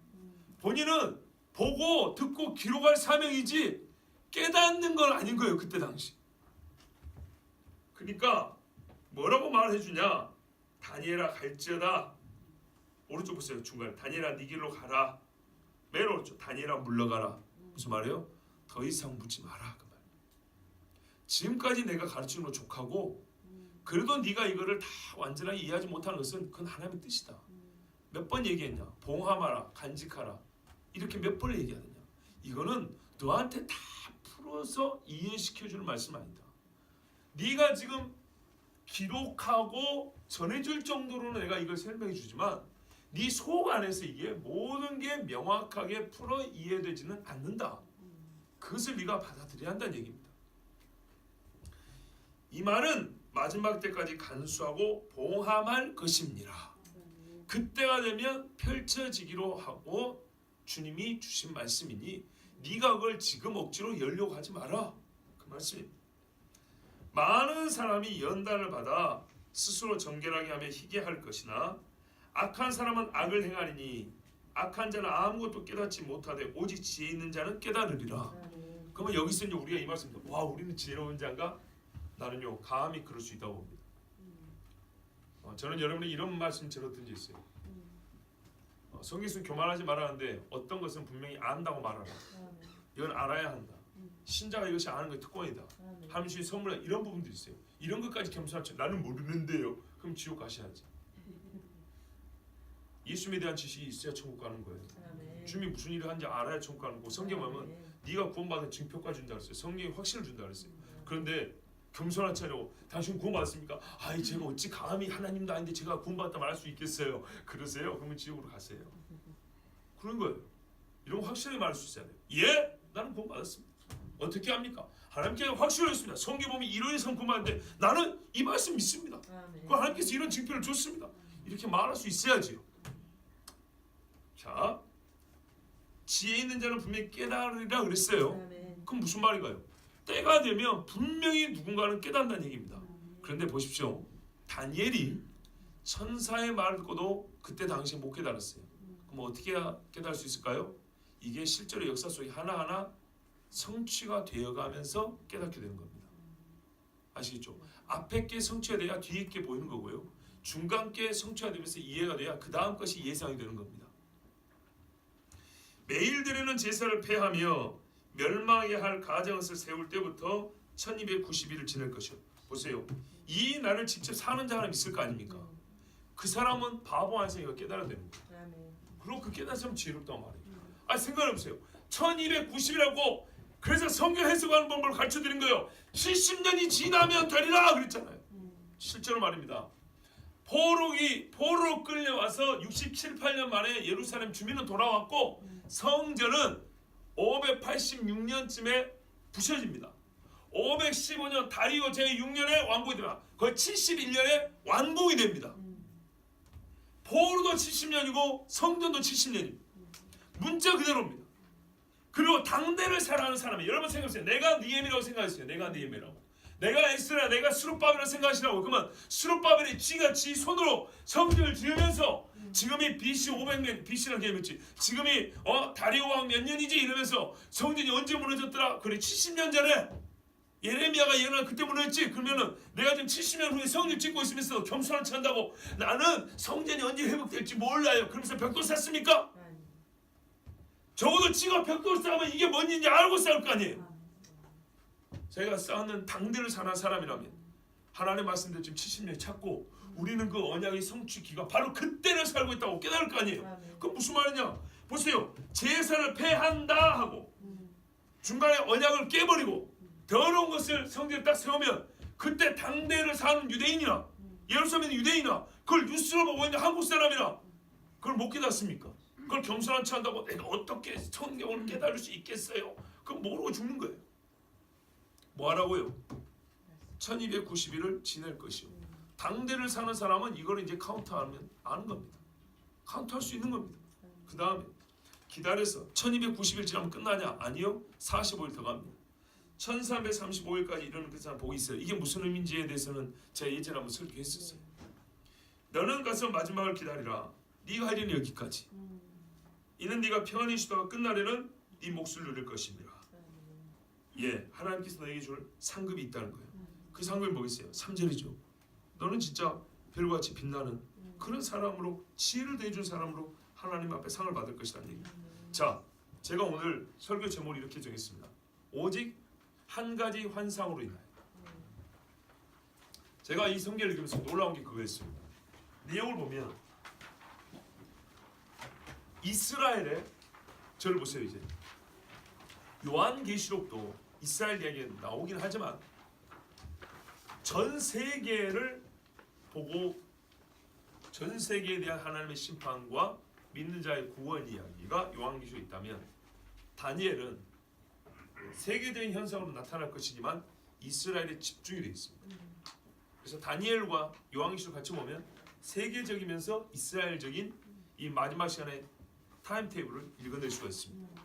본인은 보고 듣고 기록할 사명이지 깨닫는 건 아닌 거예요. 그때 당시. 그러니까 뭐라고 말해 주냐? 다니엘아 갈지어다. 오른쪽 보세요. 중간에 다니엘아 네 길로 가라. 맨 오른쪽 다니엘아 물러가라. 무슨 말이에요? 더 이상 묻지 마라. 그 말. 지금까지 내가 가르치는 거 족하고 그래도 네가 이거를 다 완전하게 이해하지 못하는 것은 그건 하나님의 뜻이다. 몇 번 얘기했냐? 봉함하라, 간직하라. 이렇게 몇 번 얘기하느냐? 이거는 너한테 다 풀어서 이해시켜주는 말씀 아니다. 네가 지금 기록하고 전해줄 정도로는 내가 이걸 설명해 주지만 네 속 안에서 이게 모든 게 명확하게 풀어 이해되지는 않는다. 그것을 네가 받아들여야 한다는 얘기입니다. 이 말은 마지막 때까지 간수하고 봉함할 것입니다. 그때가 되면 펼쳐지기로 하고 주님이 주신 말씀이니 네가 그걸 지금 억지로 열려고 하지 마라. 그 말씀입니다. 많은 사람이 연단을 받아 스스로 정결하게 하며 희게 할 것이나 악한 사람은 악을 행하리니 악한 자는 아무것도 깨닫지 못하되 오직 지혜 있는 자는 깨달으리라. 그러면 여기서 이제 우리가 이 말씀입니다. 와, 우리는 지혜로운 자인가? 나는요 감히 그럴 수 있다고 봅니다. 저는 여러분이 이런 말씀 들었던 적 있어요. 성경에서 교만하지 말라는데 어떤 것은 분명히 안다고 말하라. 이건 알아야 한다. 신자가 이것이 아는 것이 특권이다. 하나님이 선물한 이런 부분도 있어요. 이런 것까지 겸손하지. 나는 모르는데요. 그럼 지옥 가셔야지. 예수님에 대한 지식이 있어야 천국 가는 거예요. 주님이 무슨 일을 하는지 알아야 천국 가는 거고, 성경 보면 네가 구원받은 증표까지 준다 그랬어요. 성경이 확신을 준다 그랬어요. 그런데 겸손한 차로 당신 구원받았습니까? 아이 제가 어찌 감히 하나님도 아닌데 제가 구원받았다 말할 수 있겠어요? 그러세요? 그러면 지옥으로 가세요. 그런 거예요. 이런 확실하게 말할 수 있어야 돼요. 예? 나는 구원받았습니다. 어떻게 합니까? 하나님께 확실했습니다. 성경 보면 이러해서 구원받는데 나는 이 말씀 믿습니다. 하나님께서 이런 증표를 줬습니다. 이렇게 말할 수 있어야지요. 자, 지혜 있는 자는 분명히 깨달으리라 그랬어요. 그럼 무슨 말인가요? 때가 되면 분명히 누군가는 깨닫는다는 얘기입니다. 그런데 보십시오. 다니엘이 천사의 말을 듣고도 그때 당시에 못 깨달았어요. 그럼 어떻게 깨달을 수 있을까요? 이게 실제로 역사 속에 하나하나 성취가 되어가면서 깨닫게 되는 겁니다. 아시겠죠? 앞에 게 성취가 돼야 뒤에 게 보이는 거고요. 중간 게 성취가 되면서 이해가 돼야 그 다음 것이 예상이 되는 겁니다. 매일 드리는 제사를 폐하며 멸망해야 할 가정을 세울 때부터 1290일을 지낼 것이요. 보세요. 이 날을 직접 사는 사람이 있을 거 아닙니까? 그 사람은 바보 안생이가 깨달아야 되는 거예요. 그리고 그 깨달으면 지혜롭다고 말해요. 생각해보세요. 1290이라고 그래서 성경 해석하는 방법을 가르쳐드린 거예요. 70년이 지나면 되리라 그랬잖아요. 실제로 말입니다. 포로로 끌려와서 67, 8년 만에 예루살렘 주민은 돌아왔고 성전은 586년쯤에 부셔집니다. 515년 다리오 제6년에 완공이 됩니다. 거의 71년에 완공이 됩니다. 포로도 70년이고 성전도 70년입니다. 문자 그대로입니다. 그리고 당대를 살아가는 사람이 여러분 생각해보세요. 내가 느헤미라고 생각했어요. 내가 느헤미라고. 내가 에스라, 내가 스룹바벨이라고 생각하시라고. 그러면 스룹바벨이 지가 지 손으로 성전을 지으면서 지금이 BC 500년, BC라는 개념이지. 지금이 다리오 왕 몇 년이지 이러면서 성전이 언제 무너졌더라? 그래 70년 전에 예레미야가 예언한 그때 무너졌지. 그러면은 내가 지금 70년 후에 성전 짓고 있으면서 겸손한 체 한다고 나는 성전이 언제 회복될지 몰라요. 그러면서 벽돌 쌌습니까? 적어도 지가 벽돌 쌓으면 이게 뭔지 알고 쌓을 거 아니에요. 제가 쌓는 당대를 사는 사람이라면 하나님의 말씀대로 지금 70년 찾고 우리는 그 언약의 성취기가 바로 그때를 살고 있다고 깨달을 거 아니에요. 그건 무슨 말이냐? 보세요. 제사를 폐한다 하고 중간에 언약을 깨버리고 더러운 것을 성전에 딱 세우면 그때 당대를 사는 유대인이나 예루살렘 유대인이나 그걸 뉴스로 보고 있는 한국 사람이나 그걸 못 깨닫습니까? 그걸 겸손한 체 한다고 내가 어떻게 성경을 깨달을 수 있겠어요? 그건 모르고 죽는 거예요. 뭐 하라고요? 1290일을 지낼 것이요. 당대를 사는 사람은 이걸 이제 카운트하면 아는 겁니다. 카운트할 수 있는 겁니다. 그 다음에 기다려서 1290일 지나면 끝나냐? 아니요. 45일 더 갑니다. 1335일까지 이르는 그 사람 복이 있어요. 이게 무슨 의미인지에 대해서는 제가 예전에 한번 설교했었어요. 너는 가서 마지막을 기다리라. 네가 할 일은 여기까지. 이는 네가 평안히 쉬다가 끝날에는 네 몫을 누릴 것입니다. 예, 하나님께서 너에게 줄 상급이 있다는 거예요. 그 상급이 뭐겠어요? 3절이죠. 너는 진짜 별같이 빛나는 그런 사람으로 지혜를 대해준 사람으로 하나님 앞에 상을 받을 것이라는 얘기입니다. 자, 제가 오늘 설교 제목을 이렇게 정했습니다. 오직 한 가지 환상으로 인하여. 제가 이 성경을 읽으면서 놀라운 게 그거였어요. 내용을 보면 이스라엘의 저를 보세요. 이제 요한계시록도 이스라엘 이야기가 나오긴 하지만 전 세계를 보고 전 세계에 대한 하나님의 심판과 믿는 자의 구원 이야기가 요한계시록에 있다면 다니엘은 세계적인 현상으로 나타날 것이지만 이스라엘에 집중이 되어 있습니다. 그래서 다니엘과 요한계시록 같이 보면 세계적이면서 이스라엘적인 이 마지막 시간에 타임테이블을 읽어낼 수가 있습니다.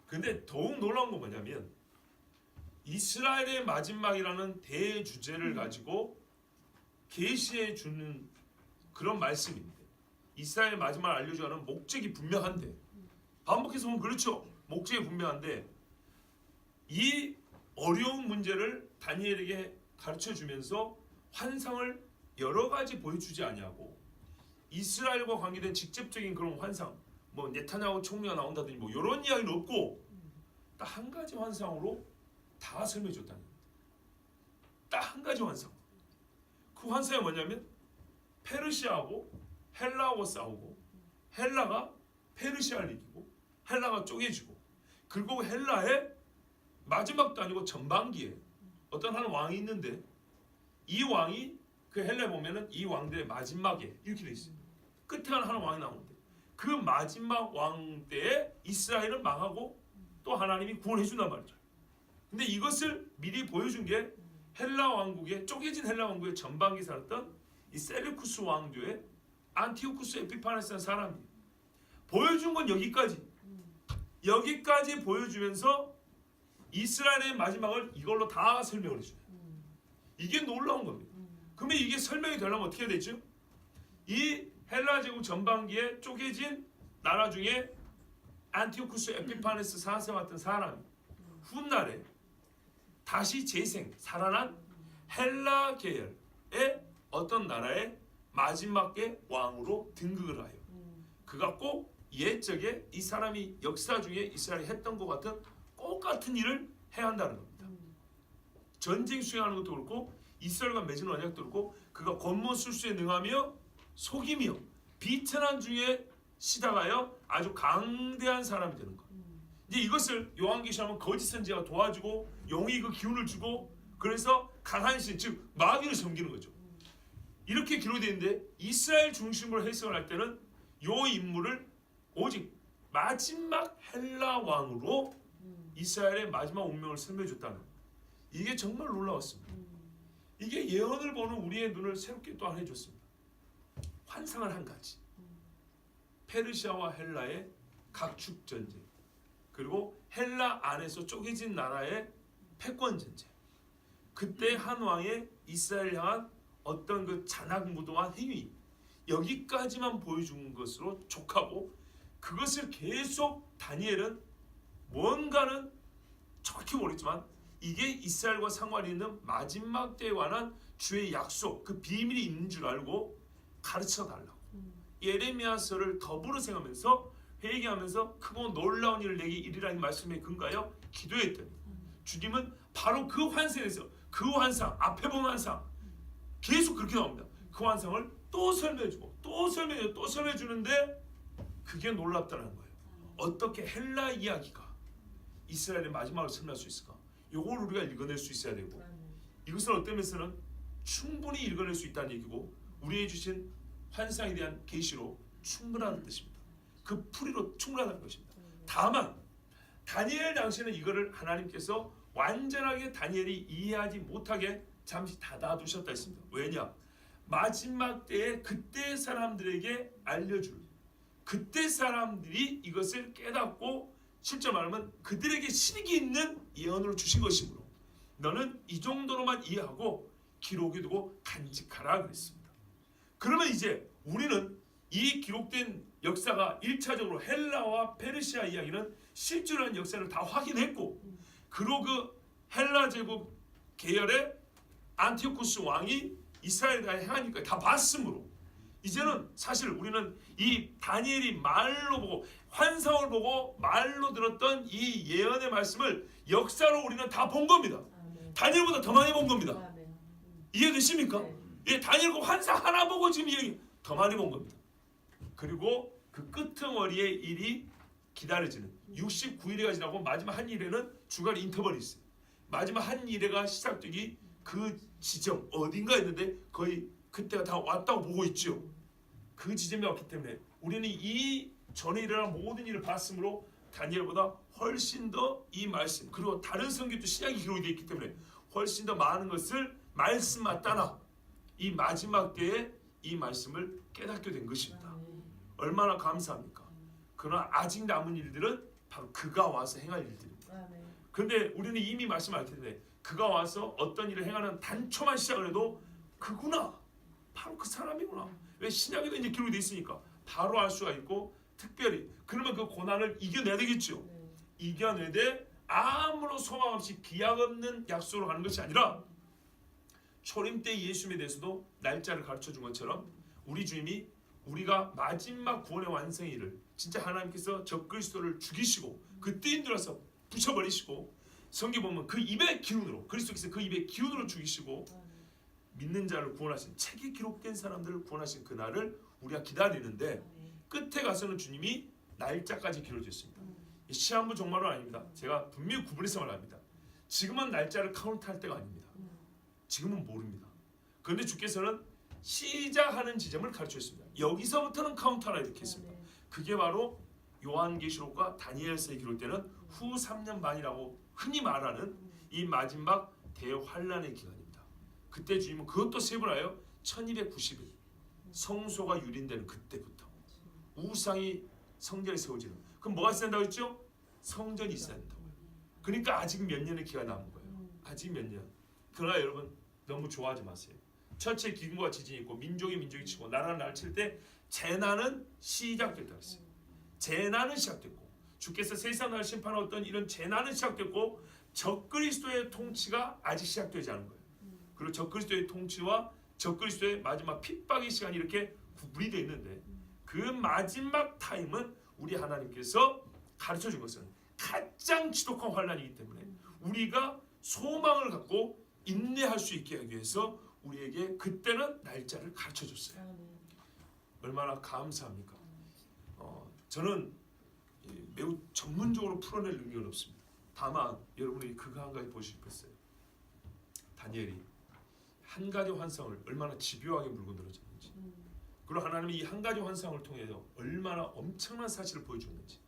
근데 더욱 놀라운 건 뭐냐면 이스라엘의 마지막이라는 대주제를 가지고 계시해 주는 그런 말씀인데 이스라엘의 마지막을 알려주는 목적이 분명한데 반복해서 보면 그렇죠. 목적이 분명한데 이 어려운 문제를 다니엘에게 가르쳐주면서 환상을 여러 가지 보여주지 아니하고 이스라엘과 관계된 직접적인 그런 환상 뭐 네타냐후 총리가 나온다든지 뭐 이런 이야기는 없고 딱 한 가지 환상으로 다 설명해 줬다는 겁니다. 딱 한 가지 환상. 그 환상이 뭐냐면 페르시아하고 헬라하고 싸우고 헬라가 페르시아를 이기고 헬라가 쪼개지고 그리고 헬라의 마지막도 아니고 전반기에 어떤 한 왕이 있는데 이 왕이 그 헬라에 보면은 이 왕들의 마지막에 이렇게 돼 있어요. 끝에 하는 왕이 나오는데 그 마지막 왕 때에 이스라엘은 망하고 또 하나님이 구원해 준단 말이죠. 근데 이것을 미리 보여준 게 헬라 왕국의 쪼개진 헬라 왕국의 전반기 살았던 이 셀루쿠스 왕조의 안티오쿠스 에피파네스라는 사람이 보여준 건 여기까지 보여주면서 이스라엘의 마지막을 이걸로 다 설명을 해줘요. 이게 놀라운 겁니다. 그러면 이게 설명이 되려면 어떻게 해야 되죠? 이 헬라 제국 전반기에 쪼개진 나라 중에 안티오쿠스 에피파네스 4세 같은 사람이 훗날에 다시 재생 살아난 헬라 계열의 어떤 나라의 마지막의 왕으로 등극을 하여 그가 꼭 옛적에 이 사람이 역사 중에 이스라엘이 했던 것 같은 똑같은 일을 해야 한다는 겁니다. 전쟁 수행하는 것도 그렇고 이스라엘과 맺은 언약도 그렇고 그가 권모 술수에 능하며 속이며 비천한 중에 시다가여 아주 강대한 사람이 되는 것. 이제 이것을 요한계시하면 거짓 선지자가 도와주고 용이 그 기운을 주고 그래서 강한 신 즉 마귀를 섬기는 거죠. 이렇게 기록되어 있는데 이스라엘 중심으로 해석을 할 때는 요 인물을 오직 마지막 헬라 왕으로 이스라엘의 마지막 운명을 설명해 줬다는 겁니다. 이게 정말 놀라웠습니다. 이게 예언을 보는 우리의 눈을 새롭게 또 하나 해줬습니다. 환상을 한 가지. 페르시아와 헬라의 각축 전쟁, 그리고 헬라 안에서 쪼개진 나라의 패권 전쟁. 그때 한 왕의 이스라엘 향한 어떤 그 잔악무도한 행위, 여기까지만 보여준 것으로 족하고 그것을 계속 다니엘은 뭔가는 정확히 모르겠지만 이게 이스라엘과 상관이 있는 마지막 때에 관한 주의 약속, 그 비밀이 있는 줄 알고 가르쳐 달라고 예레미야서를 더불어 생각하면서 회개하면서 크고 놀라운 일을 내게 이르라는 말씀에 근거하여 기도했더니 주님은 바로 그 환상에서 그 환상, 앞에 본 환상 계속 그렇게 나옵니다. 그 환상을 또 설명해주고 또 설명해주고 또 설명해주는데 그게 놀랍다는 거예요. 어떻게 헬라 이야기가 이스라엘의 마지막을 설명할 수 있을까? 이걸 우리가 읽어낼 수 있어야 되고 이것을 어떤 면에서는 충분히 읽어낼 수 있다는 얘기고 우리에게 주신 환상에 대한 계시로 충분하다는 뜻입니다. 그 풀이로 충분하다는 것입니다. 다만 다니엘 당시에는 이거를 하나님께서 완전하게 다니엘이 이해하지 못하게 잠시 닫아두셨다 했습니다. 왜냐? 마지막 때에 그때 사람들에게 알려줄 그때 사람들이 이것을 깨닫고 실제 말하면 그들에게 실익이 있는 예언으로 주신 것이므로 너는 이 정도로만 이해하고 기록해 두고 간직하라 그랬습니다. 그러면 이제 우리는 이 기록된 역사가 1차적으로 헬라와 페르시아 이야기는 실존한 역사를 다 확인했고 그리고 그 헬라 제국 계열의 안티오쿠스 왕이 이스라엘에 행하니까 다 봤으므로 이제는 사실 우리는 이 다니엘이 말로 보고 환상을 보고 말로 들었던 이 예언의 말씀을 역사로 우리는 다 본 겁니다. 다니엘보다 더 많이 본 겁니다. 이해되십니까? 예, 다니엘과 환상 하나 보고 지금 얘기 더 많이 본 겁니다. 그리고 그 끄트머리의 일이 기다려지는 69일회가 지나고 마지막 한 일에는 주간 인터벌이 있어요. 마지막 한 일회가 시작되기 그 지점 어딘가 있는데 거의 그때가 다 왔다고 보고 있죠. 그 지점이 왔기 때문에 우리는 이 전에 일어난 모든 일을 봤으므로 다니엘보다 훨씬 더 이 말씀 그리고 다른 성경도 신약이 기록이 되어 있기 때문에 훨씬 더 많은 것을 말씀만 따라 이 마지막 때에 이 말씀을 깨닫게 된 것입니다. 얼마나 감사합니까? 그러나 아직 남은 일들은 바로 그가 와서 행할 일들입니다. 그런데 우리는 이미 말씀을 알 텐데 그가 와서 어떤 일을 행하는 단초만 시작을 해도 그구나 바로 그 사람이구나. 왜 신약에도 이제 기록이 되어 있으니까 바로 알 수가 있고 특별히 그러면 그 고난을 이겨내야 되겠죠. 이겨내되 아무런 소망 없이 기약 없는 약속으로 가는 것이 아니라 초림 때 예수님에 대해서도 날짜를 가르쳐 준 것처럼 우리 주님이 우리가 마지막 구원의 완성의 일을 진짜 하나님께서 적그리스도를 죽이시고 그 띠인 들어서 부셔버리시고 성경 보면 그 입의 기운으로 그리스도께서 그 입의 기운으로 죽이시고 믿는 자를 구원하신 책이 기록된 사람들을 구원하신 그날을 우리가 기다리는데 끝에 가서는 주님이 날짜까지 기록했습니다. 시한부 종말은 아닙니다. 제가 분명히 구분해서 말합니다. 지금은 날짜를 카운트할 때가 아닙니다. 지금은 모릅니다. 그런데 주께서는 시작하는 지점을 가르쳤습니다. 여기서부터는 카운트하라 이렇게 했습니다. 그게 바로 요한계시록과 다니엘서에 기록되는 후 3년 반이라고 흔히 말하는 이 마지막 대환란의 기간입니다. 그때 주님은 그것도 세분하여 1290일 성소가 유린되는 그때부터 우상이 성전에 세워지는 그럼 뭐가 있어야 된다고 했죠? 성전이 있어야 된다고. 그러니까 아직 몇 년의 기간이 남은 거예요. 아직 몇 년. 그러나 여러분 너무 좋아하지 마세요. 천체 기근과 지진이 있고 민족이 치고 나라는 나라를 칠 때 재난은 시작됐다고 했어요. 재난은 시작됐고 주께서 세상 나라를 심판하는 어떤 이런 재난은 시작됐고 적그리스도의 통치가 아직 시작되지 않은 거예요. 그리고 적그리스도의 통치와 적그리스도의 마지막 핍박의 시간이 이렇게 구분이 되어 있는데 그 마지막 타임은 우리 하나님께서 가르쳐 준 것은 가장 지독한 환란이기 때문에 우리가 소망을 갖고 인내할 수 있게 하기 위해서 우리에게 그때는 날짜를 가르쳐 줬어요. 얼마나 감사합니까? 저는 매우 전문적으로 풀어낼 능력은 없습니다. 다만 여러분이 그거 한 가지 보시고 싶었어요. 다니엘이 한 가지 환상을 얼마나 집요하게 물고 늘어졌는지, 그리고 하나님이 이 한 가지 환상을 통해서 얼마나 엄청난 사실을 보여줬는지,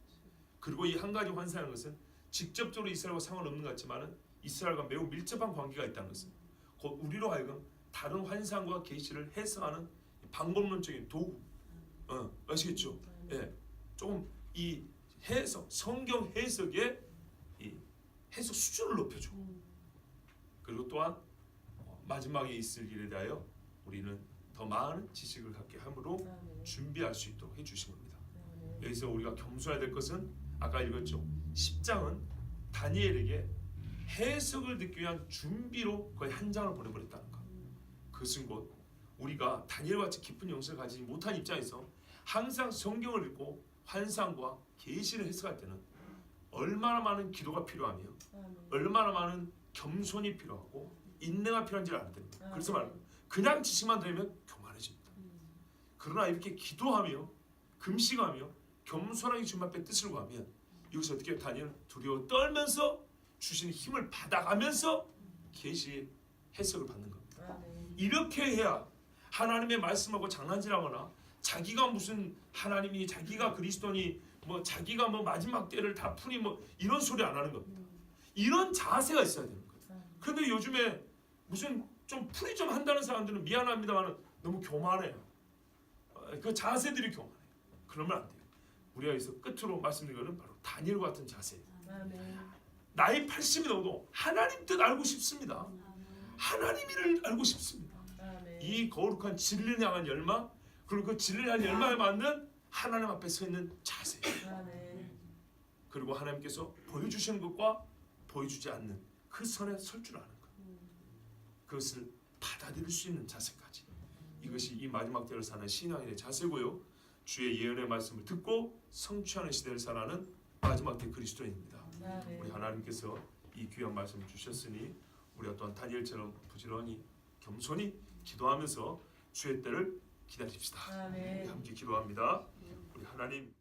그리고 이 한 가지 환상이라는 것은 직접적으로 이스라엘과 상관없는 것 같지만 이스라엘과 매우 밀접한 관계가 있다는 것은 곧 우리로 하여금 다른 환상과 계시를 해석하는 방법론적인 도구, 아시겠죠? 예, 조금 이 해석, 성경 해석의 이 해석 수준을 높여줘. 그리고 또한 마지막에 있을 일에 대하여 우리는 더 많은 지식을 갖게 함으로 준비할 수 있도록 해주신 겁니다. 여기서 우리가 겸손해야 될 것은 아까 읽었죠. 10장은 다니엘에게 해석을 듣기 위한 준비로 거의 한 장을 보내버렸다는 것. 그것은 곧 우리가 다니엘같이 깊은 영성을 가지지 못한 입장에서 항상 성경을 읽고 환상과 계시를 해석할 때는 얼마나 많은 기도가 필요하며 얼마나 많은 겸손이 필요하고 인내가 필요한지를 알아야 됩니다. 그래서 말합니다. 그냥 지식만 들으면 교만해집니다. 그러나 이렇게 기도하며 금식하며 겸손하게 주님 앞에 뜻을 구하면 여기서 어떻게 다니엘은 두려워 떨면서 주시는 힘을 받아가면서 계시의 해석을 받는 겁니다. 이렇게 해야 하나님의 말씀하고 장난질하거나 자기가 무슨 하나님이 자기가 그리스도니 뭐 자기가 뭐 마지막 때를 다 푸니 뭐 이런 소리 안 하는 겁니다. 이런 자세가 있어야 되는 거예요. 그런데 요즘에 무슨 좀 풀이 좀 한다는 사람들은 미안합니다만 너무 교만해요. 그 자세들이 교만해요. 그러면 안 돼요. 우리가 여기서 끝으로 말씀드린 것은 바로 다니엘 같은 자세예요. 나이 80이 넘어도 하나님 뜻 알고 싶습니다. 하나님을 알고 싶습니다. 이 거룩한 진리를 향한 열망, 그리고 그 진리를 향한 열망에 맞는 하나님 앞에 서 있는 자세, 그리고 하나님께서 보여주시는 것과 보여주지 않는 그 선에 설 줄 아는 것, 그것을 받아들일 수 있는 자세까지, 이것이 이 마지막 때를 사는 신앙인의 자세고요, 주의 예언의 말씀을 듣고 성취하는 시대를 살아가는 마지막 때 그리스도인입니다. 우리 하나님께서 이 귀한 말씀을 주셨으니 우리가 또한 다니엘처럼 부지런히 겸손히 기도하면서 주의 때를 기다립시다. 함께 기도합니다. 우리 하나님,